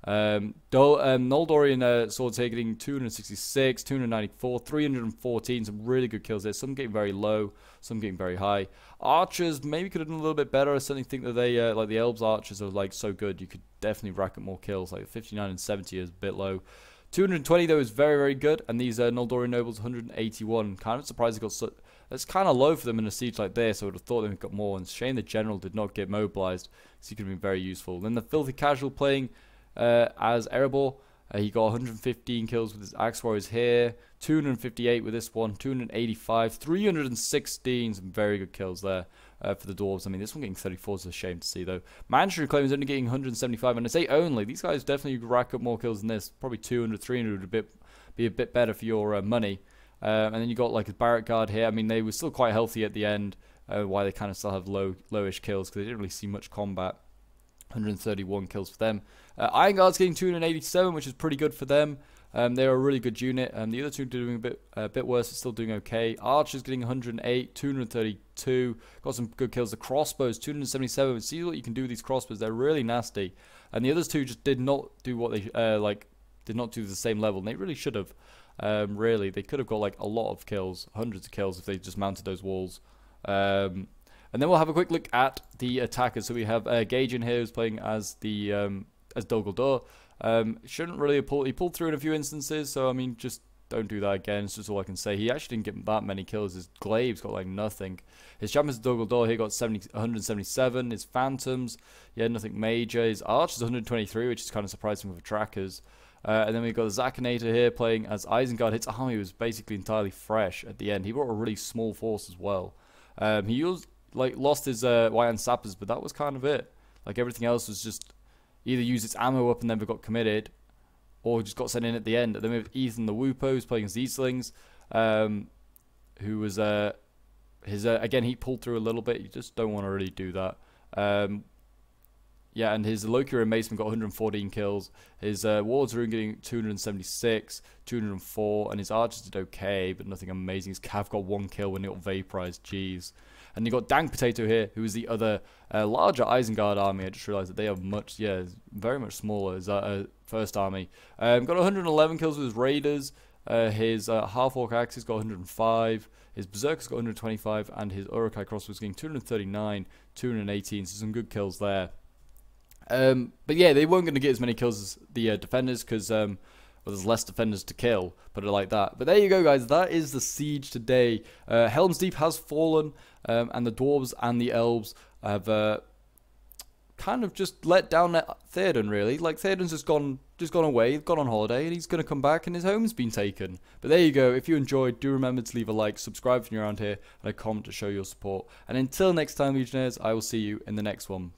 Noldorian swords here getting 266, 294, 314, some really good kills there. Some getting very low, some getting very high. Archers maybe could have done a little bit better. I certainly think that they, like the elves archers are like so good, you could definitely rack up more kills. Like 59 and 70 is a bit low. 220 though is very, very good, and these Noldorian nobles 181. Kind of surprised they got so. That's kind of low for them in a siege like this. I would have thought they would have got more. And shame the general did not get mobilized, because he could have been very useful. Then the Filthy Casual playing as Erebor. He got 115 kills with his Axe Warriors here, 258 with this one, 285, 316, some very good kills there for the dwarves. I mean, this one getting 34 is a shame to see, though. Manchester claims only getting 175, and I say only. These guys definitely rack up more kills than this. Probably 200, 300 would be a bit better for your money. And then you got like a Barrack Guard here. I mean, they were still quite healthy at the end, why they kind of still have lowish kills, because they didn't really see much combat. 131 kills for them. Iron Guard's getting 287, which is pretty good for them. They're a really good unit. The other two are doing a bit worse, but still doing okay. Archers getting 108, 232. Got some good kills. The crossbows 277. See what you can do with these crossbows. They're really nasty. And the others two just did not do what they did not do the same level. And they really should have. Really, they could have got like a lot of kills, hundreds of kills if they just mounted those walls. And then we'll have a quick look at the attackers. So we have Gage in here who's playing as the as Dol Guldur. Shouldn't really have pulled. He pulled through in a few instances, so I mean, just don't do that again. It's just all I can say. He actually didn't get that many kills. His glaives got like nothing. His champions of Dol Guldur here got 177. His phantoms, yeah, nothing major. His archers 123, which is kind of surprising for trackers. And then we've got the Zakinator here playing as Isengard. His army was basically entirely fresh at the end. He brought a really small force as well. He used lost his White Sappers, but that was kind of it. Like everything else was just either used its ammo up and never got committed, or just got sent in at the end. And then we have Ethan the Woopos playing as Eastlings, who was again, he pulled through a little bit. You just don't want to really do that. Yeah, and his Loki and Mason got 114 kills. His Wards are getting 276, 204, and his Archers did okay, but nothing amazing. His Cav got 1 kill when it got vaporized. Jeez. And you got Dank Potato here, who is the other larger Isengard army. I just realized that they are much, yeah, very much smaller as that first army. Got 111 kills with his Raiders. His Half-Orc Axes got 105. His Berserkers got 125, and his Uruk-hai Crossbows getting 239, 218. So some good kills there. But yeah, they weren't going to get as many kills as the defenders, because well, there's less defenders to kill, put it like that. But there you go, guys. That is the siege today. Helm's Deep has fallen, and the dwarves and the elves have kind of just let down Theoden, really. Like, Theoden's just gone away, gone on holiday, and he's going to come back, and his home's been taken. But there you go. If you enjoyed, do remember to leave a like, subscribe if you're around here, and a comment to show your support. And until next time, Legionnaires, I will see you in the next one.